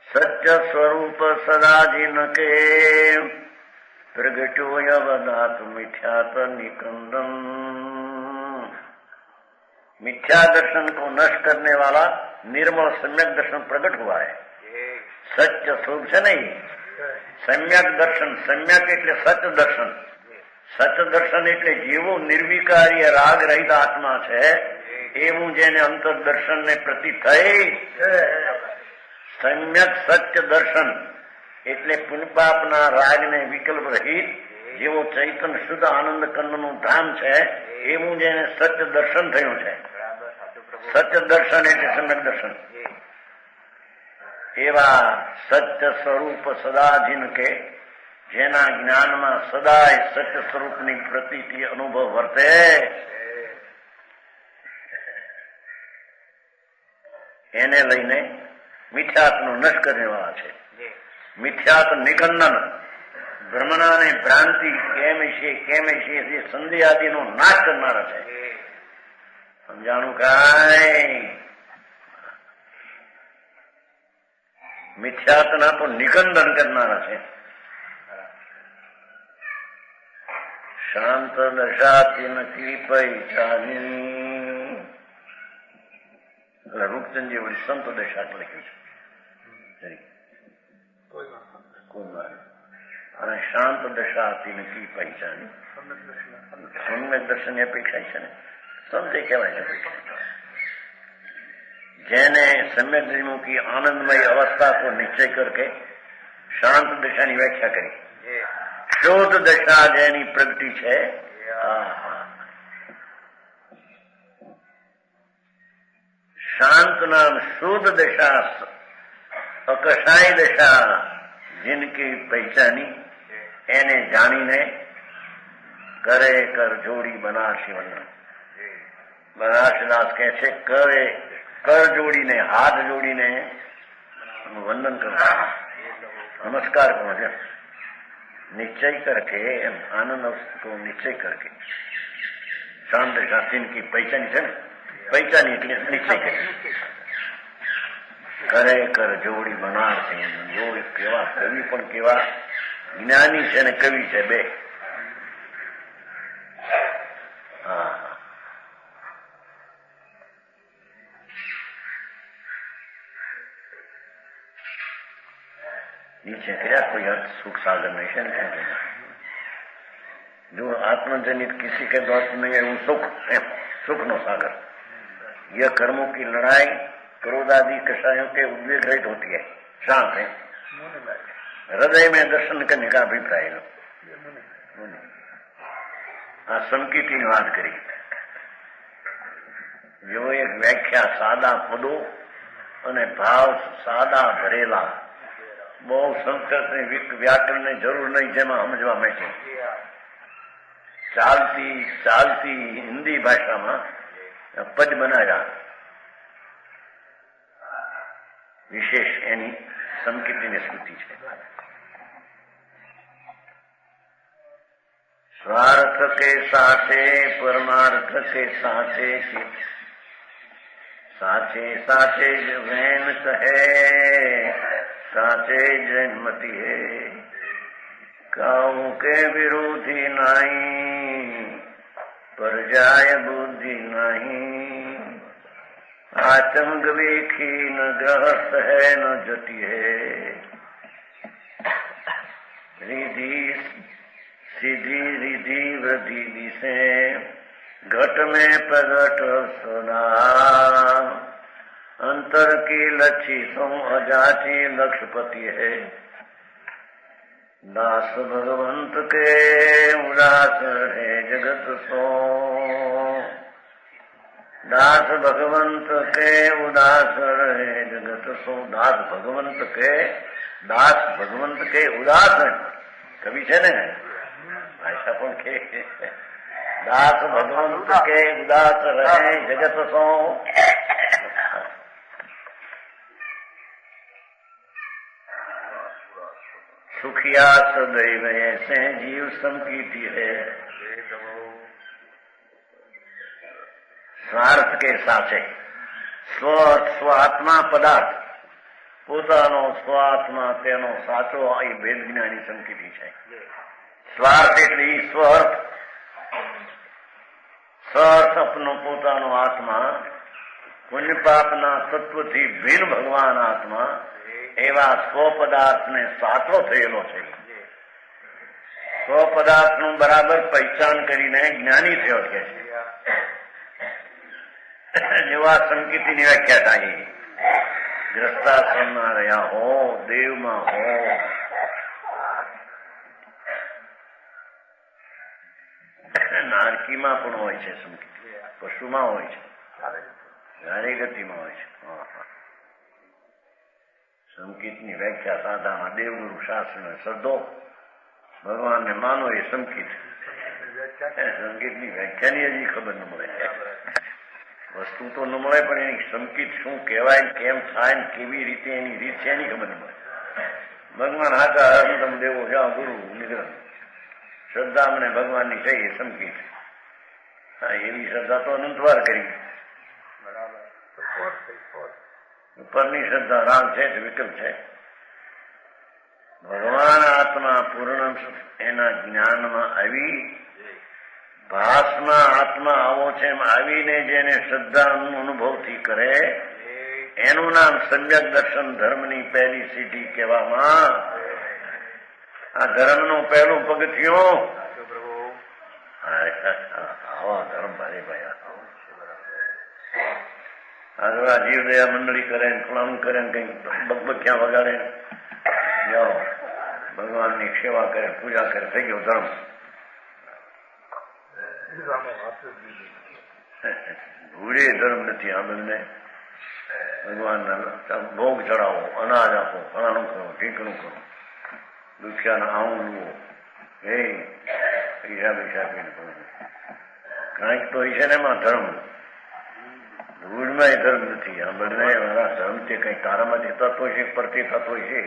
સત્ય સ્વરૂપ સદાજીન કે प्रगटो यवदात मिथ्यात निकंदन. मिथ्या दर्शन को नष्ट करने वाला निर्मल सम्यक दर्शन प्रकट हुआ है. सत्य स्वरूप છે નહીં, सम्यक દર્શન. सम्यक એટલે સત્ય દર્શન. સત્ય દર્શન એટલે જેવું નિર્વિકારી રાગ રહિત આત્મા છે એવું જેને અંતર દર્શન ને પ્રતિ થઈ सम्यक સત્ય દર્શન એટલે પુનપાપના રાગને વિકલ્પ રહિત જેવો ચૈતન શુદ્ધ આનંદ કંદનું ધામ છે એવું જેને સત્ય દર્શન થયું છે. સત્ય દર્શન એટલે સમ્યક દર્શન. એવા સત્ય સ્વરૂપ સદાજીન કે જેના જ્ઞાનમાં સદાય સત્ય સ્વરૂપની પ્રતીતિ અનુભવ વર્તે, એને લઈને મિથ્યાત્વનો નષ્ટ કરવાવાળા છે. મિથ્યાત્વ નિકંદન, ભ્રમણા ને ભ્રાંતિ કેમ છે એ સંદેહ આદિનો નાશ કરનારા છે. સમજાણું કાંઈ? મિથ્યાત્વના તો નિકંદન કરનારા છે. શાંત દશાતી નથી પૈસાની. રૂપચંદજી વળી સંત દશા લખ્યું છે. અને શાંત દશાતી નથી પૈસાની. સમ્યક દર્શનની અપેક્ષા છે ને, સંતે કહેવાય છે. જેને सम्यक विमुखी आनंदमय अवस्था को निश्चय करके शांत दशा की व्याख्या करी. शोध दशा जैनी प्रगति है. शांत नाम शुद्ध दशा अकशाई दशा जिनकी पहचानी एने जानीने करे कर जोड़ी बनारसी वर्णन. बनारसीदास कहे छे करे कर जोड़ीने हाथ जोड़ीने वंदन करता, नमस्कार करो. निश्चय करके आनंद को निश्चय करके शांत दशा की पहचानी है. पहचानी એટલે નિશ્ચય કરી કરે કર જોડી બનારસે. જો કેવા કવિ પણ કેવા જ્ઞાની છે ને કવિ છે બે. नीचे क्या कोई अर्थ सुख सागर नहीं है. जो आत्मजनित किसी के द्वारा नहीं है वो सुख है, सुख नो सागर. यह कर्मों की लड़ाई क्रोध आदि कषायों के उद्वेग रहित होती है, शांत है. हृदय में दर्शन करने का अभिप्राय है. संकीर्ति ने बात करी जो एक व्याख्या सादा पदों અને ભાવ સાદા ભરેલા બહુ સંસ્કૃત વ્યાકરણ ની જરૂર નહીં, જેમાં સમજવા માટે ચાલતી હિન્દી ભાષામાં પદ બનાવ્યા. વિશેષ એની સંકીર્તિની સ્મૃતિ છે. स्वार्थ के साथे परमार्थ के साथे साचे साचे वैन कहे साचे जन्मति है. काऊ के विरोधी नहीं पर जाय बुद्धि नहीं. आचंग वेखी न ग्रहस्थ है न जति है. रिधि सीधी रिधि वृद्धि दिशे घट में प्रगट सुना. अंतर की लच्छी सो अजाची लक्षपति है. दास भगवंत के उदास है जगत सो. दास भगवंत के उदास है जगत सो. दास भगवंत के उदास है. कवि છે ને भाषा पण के दास भगवंत के उदास रहे जगत सो. सुखिया सदैव ऐसे जीव संकीर्ति है. स्वार्थ के साथे સ્વાત્મા પદાર્થ પોતાનો સ્વાત્મા તેનો સાચો એ ભેદ જ્ઞાની સંકેતી છે. સ્વાર્થ એટલે સ્વર્થ. સ્વર્થ અપનો પોતાનો આત્મા પુણ્ય પાપના તત્વથી ભિન્ન ભગવાન આત્મા એવા સ્વપદાર્થને સાચો થયેલો છે. સ્વપદાર્થનું બરાબર પહેચાન કરીને જ્ઞાની થયો છે. જેવા સંકેતીની વ્યાખ્યા થાય. ગ્રસ્તાશ્રમમાં રહ્યા હો, દેવમાં હો, નારકીમાં પણ હોય છે સંકેત, પશુમાં હોય છે, જારે ગતિમાં હોય છે. સંકેતની વ્યાખ્યા સાધામાં દેવગુરુ શાસ્ત્ર શબ્દો ભગવાનને માનો એ સંકેત. સંકેતની વ્યાખ્યાની હજી ખબર ન મળે. વસ્તુ તો ન મળે પણ એની સંકેત શું કહેવાય, કેમ થાય, કેવી રીતે એની રીત છે એની ખબર ન મળે. ભગવાન હાકા હરદમ દેવો જા ગુરુ નિગ્રહ શ્રદ્ધા મને ભગવાનની છે એ સંકેત. હા, એવી શ્રદ્ધા તો અનંતવાર કરી. ઉપરની શ્રદ્ધા રામ છે તો વિકલ્પ છે. ભગવાન આત્મા પૂર્ણ એના જ્ઞાનમાં આવી, ભાસમાં આત્મા આવો છે એમ આવીને જેને શ્રદ્ધા અનુભવથી કરે એનું નામ સમ્યક દર્શન ધર્મની પહેલી સીધી કહેવામાં. આ ધર્મનું પહેલું પગથિયું આવા ધર્મ ભારે ભાઈ આ જીવદયા મંડળી કરે ને ફલાણું કરે ને કઈ બગબખ્યા વગાડે જાઓ ભગવાનની સેવા કરે પૂજા કરે થઈ ગયો ધર્મ. ભૂલે ધર્મ નથી આ બંને. ભગવાનના ભોગ ચડાવો, અનાજ આપો, ફલાણું કરો, ઢીકણું કરો, દુખ્યાને આવું લુવો, એ પૈસા પૈસા પીને કરો. કાંઈક તો છે ને એમાં ધર્મ. ધૂળમાં એ ધર્મ નથી. આ બંને મારા ધર્મ તે કઈ તારામાંથી તત્વ છે, પરથી તત્વ છે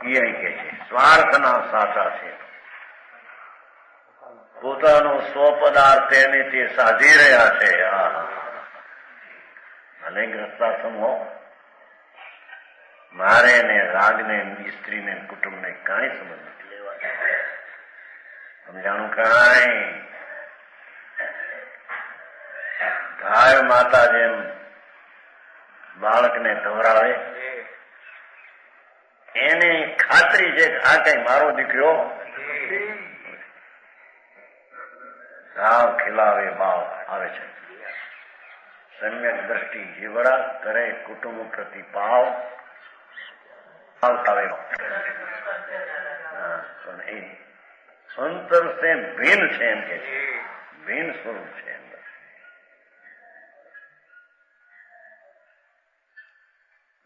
એ અહીં કે છે સ્વાર્થના સાચા છે. પોતાનો સ્વપદાર્થ એને તે સાધી રહ્યા છે. અને ગ્રસ્તાશ્રમ હો, મારે ને રાગને સ્ત્રીને કુટુંબને કાંઈ સંબંધ નથી લેવા. સમજાણું? કાંઈ ગાય માતા જેમ બાળકને ધવરાવે એને ખાતરી છે કે આ કઈ મારો દીકરો સાવ ખીલાવે ભાવ આવે છે. સમ્યક દ્રષ્ટિ જીવડા કરે કુટુંબ પ્રતિ ભાવ આવે પણ એ અંતર સે ભિન્ન છે એમ કે છે, ભિન્ન સ્વરૂપ છે અંદર.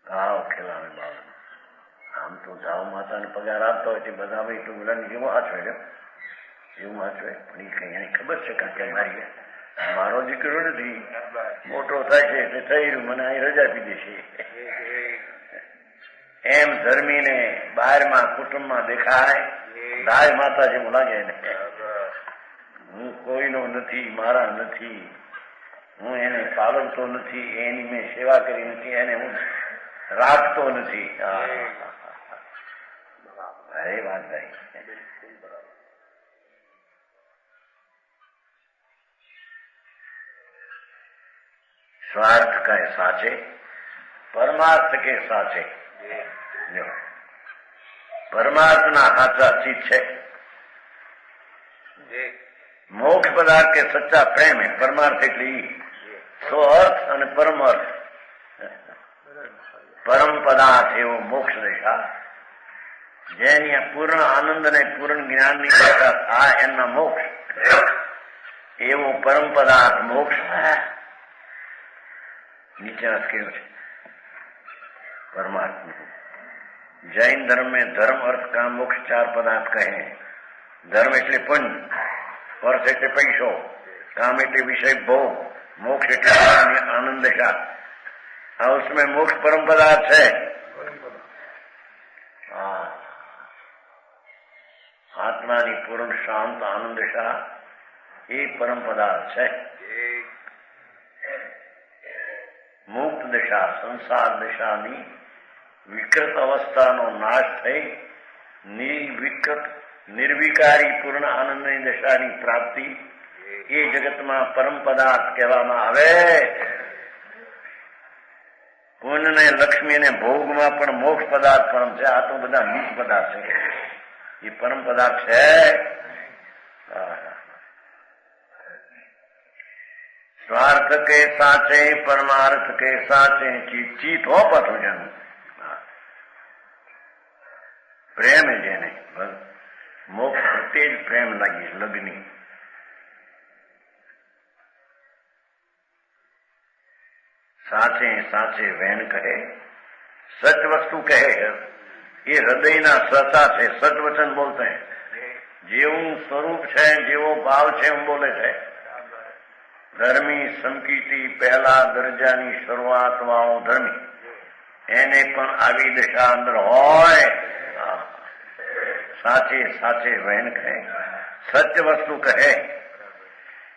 ભાવ ખીલાવે ભાવ. આમ તો જાવ માતાને પગાર આપતા હોય તે બધા ભાઈ ટુ વ્હીલર જેવો હાચવે છે, એવું હાચવે. પણ એ કઈ એને ખબર છે કારણ કે મારી મારો દીકરો નથી, મોટો થાય છે એટલે થઈ રહ્યું, મને અહીં રજા આપી દેશે એમ ધર્મીને બહારમાં કુટુંબમાં દેખાય. ગાય માતા જેવું લાગે એને. હું કોઈનો નથી, મારા નથી, હું એને પાલવતો નથી, એની મેં સેવા કરી નથી, એને હું રાખતો નથી. અરે વાત ભાઈ, स्वार्थ का साचे परमार्थ के साचे. પરમાર્થના સાચા ચીજ છે. મોક્ષ પદાર્થ કે સચ્ચા પ્રેમ है. પરમાર્થ એટલે સો અર્થ અને પરમ અર્થ. પરમ પદાર્થ એવો મોક્ષ દશા જેની પૂર્ણ આનંદ અને પૂર્ણ જ્ઞાનની દશા થાય એમના મોક્ષ. એવો પરમ પદાર્થ મોક્ષ નીચે કર્યો છે परमात्मा. जैन धर्म में धर्म अर्थ काम मोक्ष 4 पदार्थ कहे. धर्म એટલે પુણ્ય, अर्थ એટલે પૈસો, काम એટલે विषय भोग, मोक्ष એટલે आनंद दशा. और उसमें मोक्ष परम पदार्थ है. आत्मानी पूर्ण शांत आनंद दशा ये परम पदार्थ है. મુક્ત દશા સંસાર દશાની વિકૃત અવસ્થાનો નાશ થઈ નિર્વિકૃત નિર્વિકારી પૂર્ણ આનંદની દશાની પ્રાપ્તિ એ જગતમાં પરમ પદાર્થ કહેવામાં આવે. પુણ્ય ને લક્ષ્મી ને ભોગમાં પણ મોક્ષ પદાર્થ પરમ છે. આ તો બધા નીચ પદાર્થ છે, એ પરમ પદાર્થ છે. स्वार्थ के साचे परमार्थ के साचे चीत हो पथजन. प्रेम है जेने मोक्ष प्रत्येक प्रेम लगी लगनी. साचे साचे वैन कहे, सच वस्तु कहे. ये हृदय ना सचा है, सच वचन बोलते हैं. जेवू स्वरूप है, जेवो भाव है हम बोले है. ધર્મી સમકીતી પહેલા દરજાની શરૂઆત વાળો ધર્મી એને પણ આવી દશા અંદર હોય. સાચે સાચે વહેન કહે, સત્ય વસ્તુ કહે.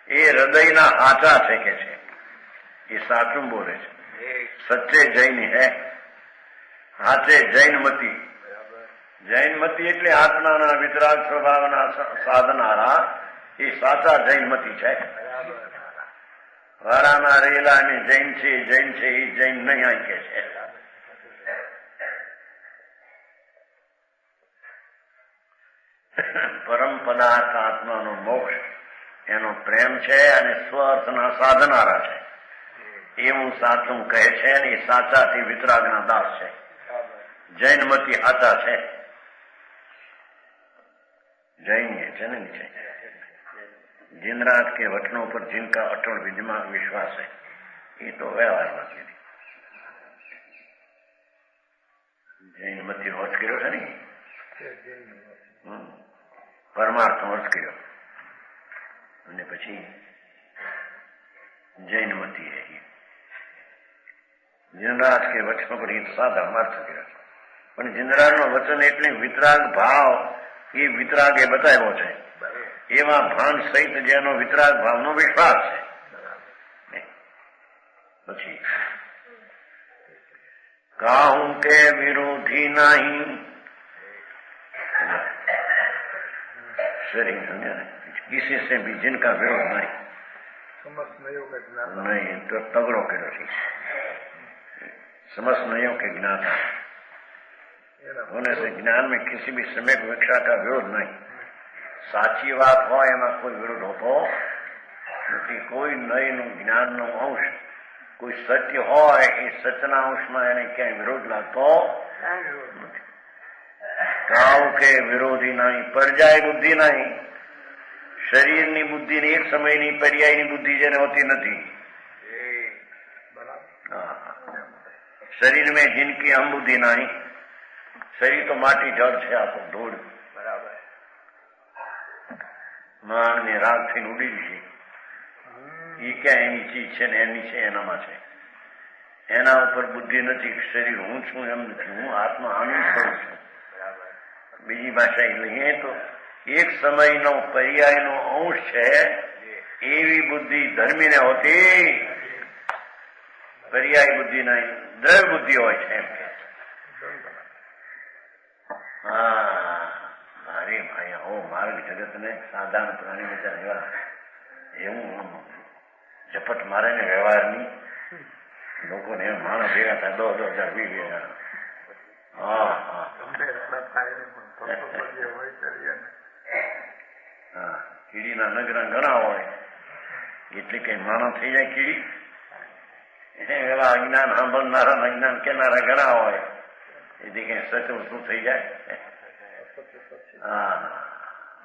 એ હૃદયના હાચા છે કે છે, એ સાચું બોલે છે. સચ્ચે જૈન હે, હાચે જૈનમતી. જૈનમતી એટલે આત્માના વિતરાગ સ્વભાવના સાધનારા એ સાચા જૈનમતી છે. વારાના રહેલા અને જૈન છે એ જૈન નહીં આંકે છે. પરમ પદાર્થ આત્માનો મોક્ષ એનો પ્રેમ છે અને સ્વ અર્થના સાધનારા છે એવું સાચું કહે છે અને એ સાચાથી વિતરાગના દાસ છે. જૈનમતી સાચા છે. जैन है ना नीचे दिन रात के वचनों पर जिनका अटल विश्वास है ये तो व्यवहार बाकी जैनमती अर्थ કર્યો છે ને પરમાર્થ અર્થ કર્યો અને પછી જૈનમતી है दिन रात के वचनों पर ये साधारण अर्थ કર્યો પણ जिनरात નો વચન એટલે વિતરાગ ભાવ એ વિતરાગે બતાવ્યો છે. એવા ભાન સહિત જેનો વિતરાગ ભાવનો વિશ્વાસ છે. પછી કાહું કે વિરોધી નહીં शरीर किसी से भी जिनका विरोध नहीं नहीं तो तगड़ो के रही समस्त नयो के ज्ञाता होने से ज्ञान में किसी भी समय विवक्षा का विरोध नहीं. साची बात हो एમાં કોઈ વિરોધ હોતો નથી. કોઈ નયનું જ્ઞાનનો અંશ કોઈ સત્ય હોય એ સત્યના અંશમાં એને ક્યાંય વિરોધ લાગતો નથી. કાવ કે વિરોધી નહીં, પર્યાય બુદ્ધિ નહીં. શરીરની બુદ્ધિની એક સમયની પર્યાયની બુદ્ધિ જેને હોતી નથી. शरीर में जिनकी हम बुद्धि नहीं. शरीर तो माटी जड़ છે આ તો ધૂળ બરાબર માન ને રાગ થી ઉડી છે એ ક્યાં એની ચીજ છે ને એની છે એનામાં છે. એના ઉપર બુદ્ધિ નથી. શરીર હું છું એમ નથી. હું આત્મા આનંદ કરું છું. બીજી ભાષા લઈએ તો એક સમયનો પર્યાયનો અંશ છે એવી બુદ્ધિ ધર્મીને હોતી. પર્યાય બુદ્ધિ નહીં, દ્રવ્ય બુદ્ધિ હોય છે એમ કે. અરે ભાઈ હો માર્ગ જગત ને સાધારણ પ્રાણી વિચાર એવા એવું ઝપટ મારે ને વ્યવહારની લોકોને એમ માણસ ભેગા થાય 10,000 20,000. કીડીના નગરા ઘણા હોય એટલે કઈ માણસ થઈ જાય કીડી. એવા અજ્ઞાન સાંભળનારા અજ્ઞાન કેનારા ઘણા હોય એથી કઈ સચ શું થઈ જાય.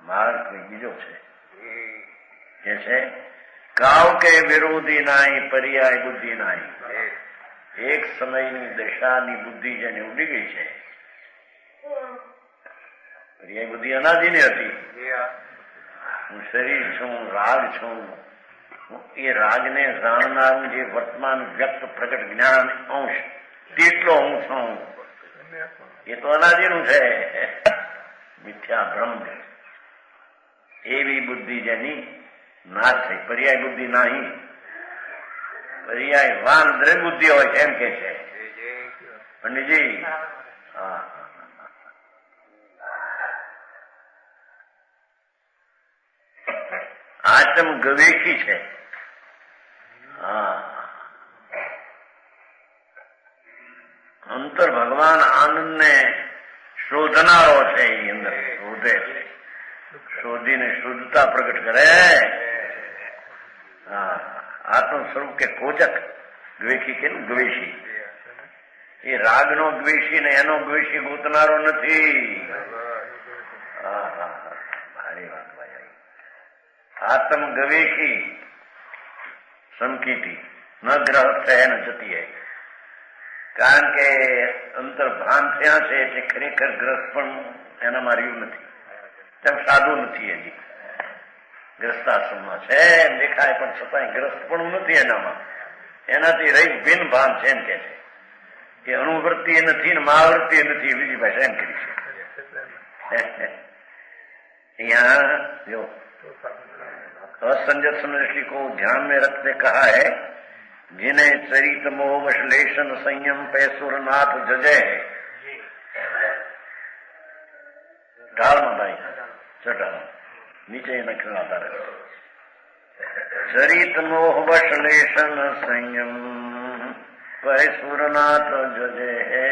માર્ગ બીજો છે કે છે કાવ કે વિરોધી નાઈ પર્યાય બુદ્ધિ નાઈ. એક સમયની દશાની બુદ્ધિ જેને ઉડી ગઈ છે. પર્યાય બુદ્ધિ અનાદિની હતી. હું શરીર છું, રાગ છું. એ રાગને જાણનારું જે વર્તમાન વ્યક્ત પ્રગટ જ્ઞાન અંશ તેટલો હું છું. એ તો અનાદિનું છે. મિથ્યા બ્રહ્મ એવી બુદ્ધિ જેની નાશ થઈ. પર્યાય બુદ્ધિ નહીં. પર્યાય વાન દ્રવ્ય બુદ્ધિ હોય છે એમ કે છે પંડિતજી. આચમ ગવેશી છે. અંતર ભગવાન આનંદ ને શોધનારો છે. એ અંદર શોધે છે. શોધીને શુદ્ધતા પ્રગટ કરે. આત્મ સ્વરૂપ કે કોચક દ્વેષી કે દ્વેષી. એ રાગનો દ્વેષી ને એનો દ્વેષી ગોતનારો નથી. ભારી વાત ભાઈ. આત્મ ગવેશી સમકીતી ન ગ્રહ થયા ન જતી હૈ. કારણ કે અંતર ભાન થયા છે એટલે ખરેખર ગ્રસ્ત પણ એનામાં રહ્યું નથી. તેમ સાદું નથી. હજી ગ્રસ્તાશ્રમમાં છે એમ દેખાય પણ છતાંય ગ્રસ્ત પણ નથી એનામાં. એનાથી રહી ભિન્ન ભાન છે એમ કે છે કે અણુવૃત્તિ નથી ને મહાવૃત્તિ નથી. બીજી ભાષા એમ કરી છે. यहाँ जो असंजत समृष्टि को ध्यान में रखते कहा है जिन्हें चरित मोह विश्लेषण संयम पैसुरनाथ जजय है. ચટાણ નીચે એના ખેલાતા રહે. ચરિત મોહ વશલેષન સંયમ સુરનાથ જજે હે.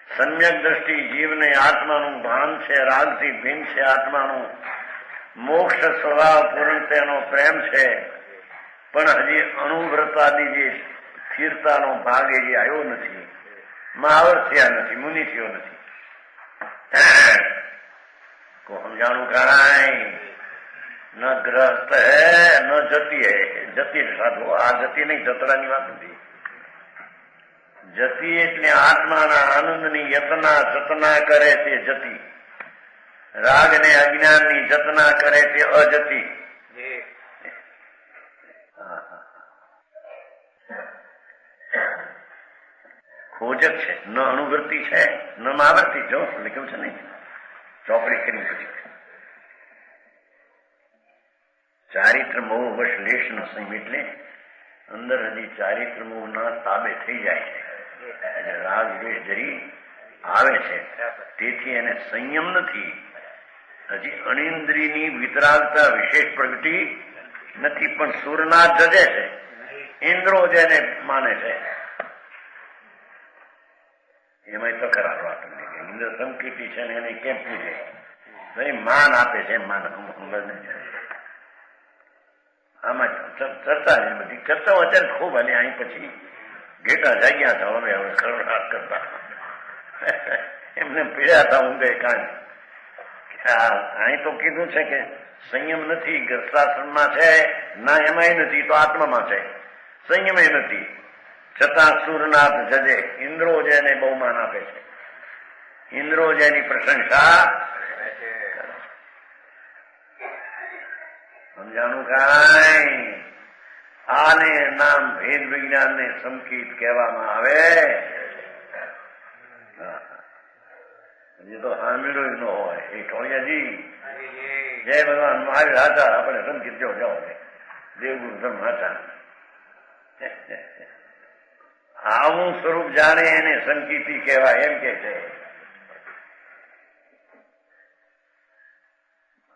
સમ્યક દ્રષ્ટિ જીવને આત્માનું ભાન છે, રાગથી ભિન્ન છે આત્માનું, મોક્ષ સ્વભાવ પૂર્ણ તેનો પ્રેમ છે, પણ હજી અનુવ્રતાની જે સ્થિરતાનો ભાગ એ આવ્યો નથી, મહાવર થયા નથી, મુનિ થયો નથી. કો સમજાણું કાંઈ ન ગ્રસ્ત હે ન જતી હે. જતી સાધુ, આ જતી નહીં, જતરાની વાત નથી. જતી એટલે આત્માના આનંદની યતના જતના કરે તે જતી, રાગ ને અજ્ઞાનની જતના કરે તે અજતી. ખોજક છે, ન અનુવૃત્તિ છે, ન મહાવર્તી. જો લખ્યું છે નહીં, ચોપડી કરી પછી ચારિત્ર મોહ વશ લેશ નો સંયમ એટલે અંદર હજી ચારિત્ર મોહ ના તાબે થઈ જાય છે, એટલે રાગ દ્વેષ જરી આવે છે, તેથી એને સંયમ નથી. હજી અનિન્દ્રિયની વિતરાગતા વિશેષ પ્રગતિ નથી, પણ સુરનાથ જજે છે, ઇન્દ્રો જેને માને છે. એમાં તો કરારો આપણને ઇન્દ્ર સંકીર્તિ છે ને એને કેમ પૂછે, ભાઈ માન આપે છે, માન આમાં ચર્ચા છે બધી. ચર્ચાઓ અત્યારે ખૂબ, અને અહીં પછી ઘેટા જાગ્યા હતા, હવે હવે ખરડાટ કરતા એમને પીડ્યા હતા ઊંઘે કાંઈ. અહીં તો કીધું છે કે સંયમ નથી, ગ્રસ્તાશ્રમમાં છે ના, એમાંય નથી, તો આત્મામાં છે, સંયમ નથી. છતાં સુરનાથ જજે, ઇન્દ્રો જેને બહુમાન આપે છે, ઇન્દ્રો જેની પ્રશંસા. સમજાણું કાંઈ? આને નામ ભેદ વિજ્ઞાન ને સંકિત કહેવામાં આવે. તો હામીરો ન હોય એ ટોળિયાજી. જય ભગવાન મહાવીર હતા, આપણે સંકિત જો જાઓ દેવગુરુ ધર્મ હતા. આવું સ્વરૂપ જાણે એને સંકિતી કહેવાય, એમ કે છે.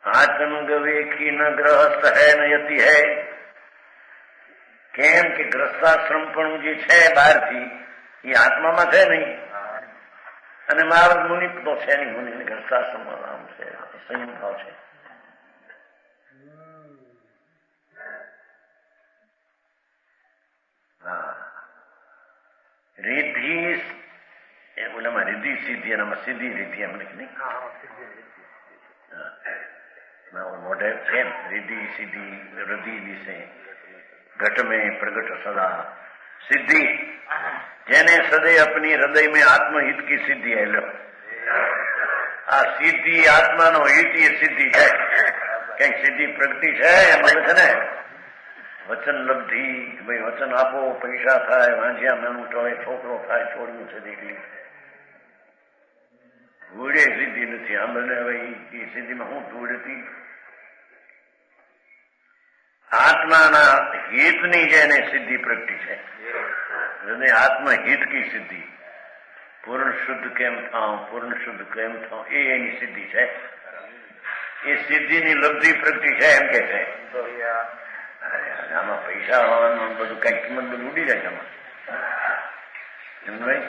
આત્મંગ વેખી ન ગ્રહસ્થ હે ન યતિ હે. કેમ કે ગ્રસ્તાશ્રમ પણ જે છે બહારથી એ આત્મામાં છે નહીં, અને મહારાજ મુનિ તો છે નહીં, મુનિ ગ્રસ્તાશ્રમમાં આમ છે, સંયમ ભાવ છે. હા, રિદ્ધિ ઓલામાં રિદ્ધિ સિદ્ધિ, એનામાં સીધી રિદ્ધિ એમ નહીં. મોઢે છે રિદ્ધિ સિદ્ધિ હૃદય વિશે घट में प्रगट सदा सिद्धि, જેને સદૈ अपनी हृदय में आत्महित की सिद्धि है. लो આ સિદ્ધિ આત્માનો હિત એ સિદ્ધિ છે. કઈક સિદ્ધિ પ્રગતિ છે એમ બોલે છે ને. વચન લબ્ધિ, ભાઈ વચન આપો, પૈસા થાય, વાંઝિયા નાનું ટળે, છોકરો થાય, છોડ્યું છે દીકરી. ધૂળે સિદ્ધિ નથી. આમ બને હવે એ સિદ્ધિમાં હું ધૂળ હતી. આત્માના હિતની જેને સિદ્ધિ પ્રગટી છે, હૃદય આત્મહિત કી સિદ્ધિ, પૂર્ણ શુદ્ધ કેમ થાઉં, પૂર્ણ શુદ્ધ કેમ થાઉં, એ એની સિદ્ધિ છે. એ સિદ્ધિની લબ્ધિ પ્રગટી છે એમ કે છે. આમાં પૈસા હોવાનું બધું કઈ કિંમત બધું ઉડી જાય આમાં. એમ ભાઈ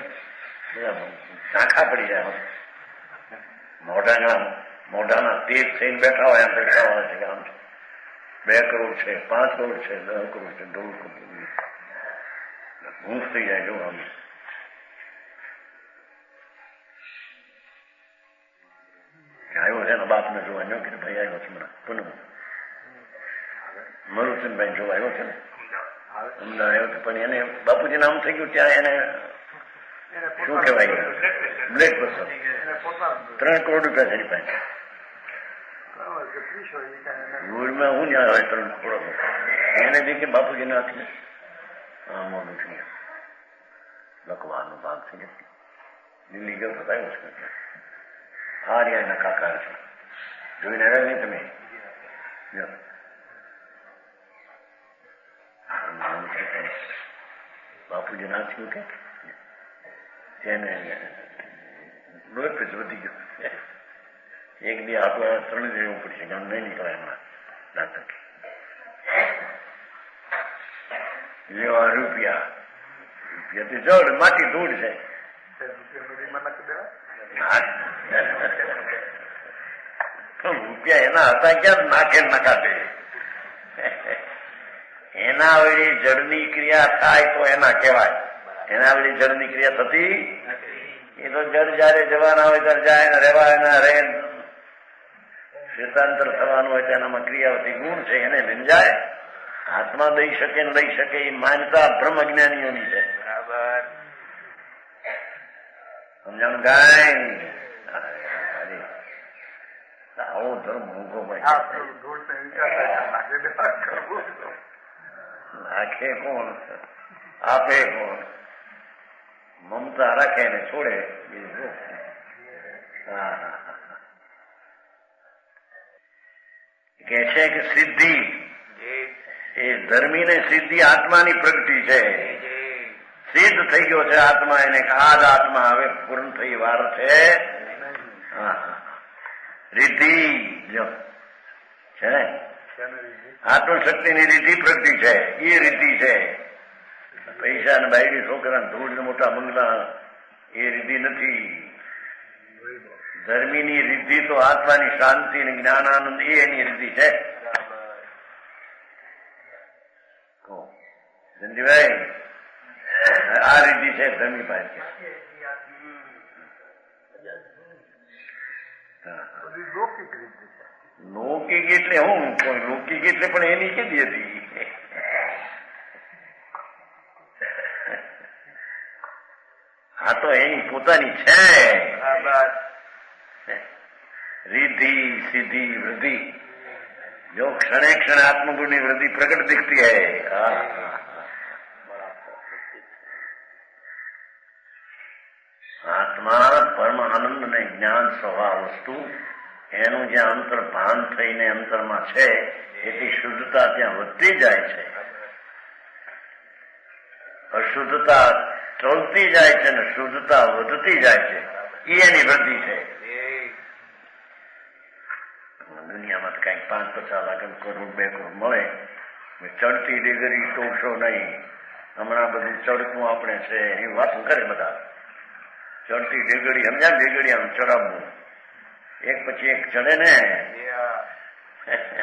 બધા ઝાંખા પડી જાય. મોઢાના તેજ થઈને બેઠા હોય એમ બેઠા હોય છે કે આમ 2 કરોડ છે, 5 કરોડ છે, 10 કરોડ છે, 1.5 કરોડ ઘૂંસ થઈ જાય. જો આમ આવ્યો છે ને બાપને જોવા જો કે ભાઈ આવ્યો છે મને પૂનમ મરુચંદભાઈ જોવા આવ્યો છે ને અમદાવાદ આવ્યો છે, પણ એને બાપુજી નામ થઈ ગયું ત્યાં એને શું કહેવાય બ્લેક બસો 3 કરોડ રૂપિયા છે પાસે. ગુડમાં હું ત્યાં હોય 3 કરોડ એને બી કે બાપુજી નાખી મોડું છે લખવાનો ભાગ છે. દિલ્હી ગયો તો આવ્યો છે. હા રે એના કાકા છે, જોઈને આવ્યા નહીં તમે? બાપુજી નાખ્યું કે એને લોહી પછી વધી ગયું. એક દી હાથો ત્રણ દેવું પડશે, ગામ નહીં નીકળે એમાં નાટક. લેવા રૂપિયા તો જડ માટી ધૂળ છે. રૂપિયા એના હતા ક્યાં નાખે નખાતે. એના વળી જળની ક્રિયા થાય તો એના કહેવાય. એના વળી જળની ક્રિયા થતી એ તો જળ જયારે જવાના હોય ત્યારે જાય ને રહેવા એના રહે. શેતાંતર થવાનું હોય તો એનામાં ક્રિયાવતી ગુણ છે, એને સમજાય. આત્મા દઈ શકે ને લઈ શકે એ માન્યતા બ્રહ્મ જ્ઞાનીઓની છે. બરાબર. સમજાણ ગાય આવો ધર્મ મૂકો નાખે કોણ, આપે કોણ? મમતા રાખે ને છોડે. કે છે કે સિદ્ધિ એ ધર્મી ને સિદ્ધિ આત્માની પ્રગતિ છે. સિદ્ધ થઈ ગયો છે આત્મા, એને આ જ આત્મા હવે પૂર્ણ થઈ વાર છે. રીતિ જો છે આત્મશક્તિની રીતિ પ્રગતિ છે. એ રીતિ છે. પૈસા ને બાયડી છોકરા ધૂળ ને મોટા બંગલા એ રીતિ નથી. ધર્મીની રીતિ તો આત્માની શાંતિ ને જ્ઞાનાનંદ એ એની રીતિ છે. સંજીભાઈ આ રીતિ છે ધર્મી પાસે. લૌકિક એટલે હું લૌકિક એટલે પણ એની કીધી હતી. આ તો એની પોતાની છે. रिद्धि सिद्धि वृद्धि जो क्षणे क्षण आत्मगुण की वृद्धि प्रकट दिखती है. આત્મા પરમ આનંદ ને જ્ઞાન સ્વભાવ વસ્તુ એનું જ્યાં અંતર ભાન થઈને અંતરમાં છે એથી શુદ્ધતા ત્યાં વધતી જાય છે. અશુદ્ધતા ટળતી જાય છે ને શુદ્ધતા વધતી જાય છે. એ એની વૃદ્ધિ છે. દુનિયામાં કઈક 5-50 લાખ કરોડ 2 કરોડ મળે, ચડતી ડિગ્રી તોડશો નહીં. હમણાં બધું ચડકું આપણે છે એ વાત કરે બધા. ચડતી ડિગડી સમજ્યા? ડિગડી આમ ચડાવવું એક પછી એક ચડે ને.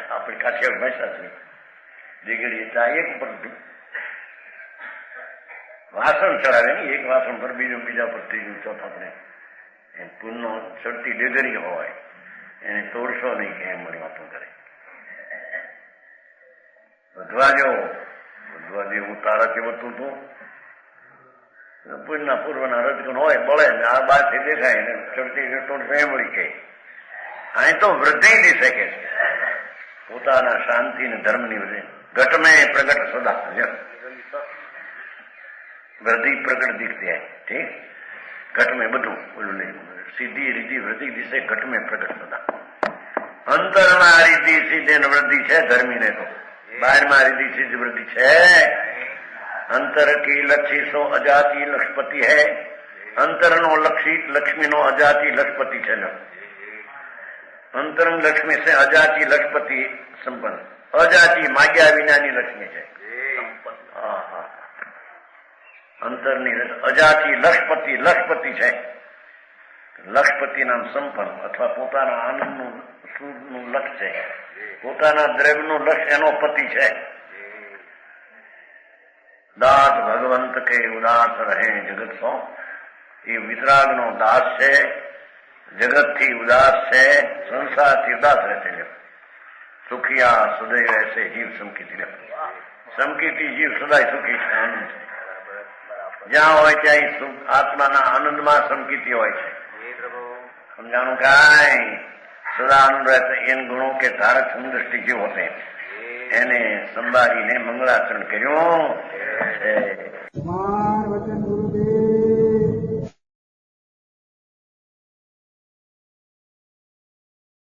આપણી કાઠિયાવાડ ભાષા છે ડિગડી એટલે એક પર વાસણ ચડાવે ને, એક વાસણ પર બીજું, બીજા પર ત્રીજું, ચોથા પર. પુનઃ ચડતી ડિગરી હોય એને તોડશો નહીં કે એમ મળી વાતો કરે. વધવા જેવું તારાથી વધતું હતું. પુણ્યના પૂર્વના રજગુણ હોય બળે ને આ બારથી દેખાય ને ચડતી તોડશો એમ મળી કે. અહીં તો વૃદ્ધિ દિશે કે છે પોતાના શાંતિ ને ધર્મની વૃદ્ધિ. ઘટમે પ્રગટ સદા વૃદ્ધિ પ્રગટ દિખતી है. ठीक घट में બધું બોલું નહીં. સીધી રીતિ વૃદ્ધિ દિશે ઘટ में प्रगट सदा. અંતરમાં રીતિ સીધે વૃદ્ધિ છે ધર્મી ને તો. બહારમાં રીતિ સીધી વૃદ્ધિ છે. અંતર की लक्ष्मी सो अजाति लक्ष्पति है. અંતરનો લક્ષ્મીનો અજાતિ લક્ષ્પતિ છે. અંતરંગ લક્ષ્મી છે અજાતિ લક્ષ્પતિ સંપન્ન. અજાતિ માગ્યા વિનાની લક્ષ્મી છે. અંતરની અજાતિ લક્ષ્પતિ છે. લક્ષ્પતિ નામ સંપન્ન અથવા પોતાના આનંદનું સુખનું લક્ષ્ય છે. પોતાના દ્રવ્યનું લક્ષ્ય એનો પતિ છે. દાસ ભગવંત કે ઉદાસ રહે જગત સો. એ વિતરાગનો દાસ છે. જગતથી ઉદાસ છે. સંસારથી ઉદાસ રહેશે. સુખિયા સદૈવ એસે જીવ સમકીતી. સમકીતી જીવ સદાય સુખી છે, આનંદ છે. જ્યાં હોય ત્યાં આત્માના આનંદમાં સમકીતી હોય છે. સમજાણું કાંઈ સદા આનંદ રહેશે. इन गुणों के धारक समदृष्टि जीव होते हैं. એને સંભાળીને મંગળાચરણ કર્યું. વચન ગુરુદેવ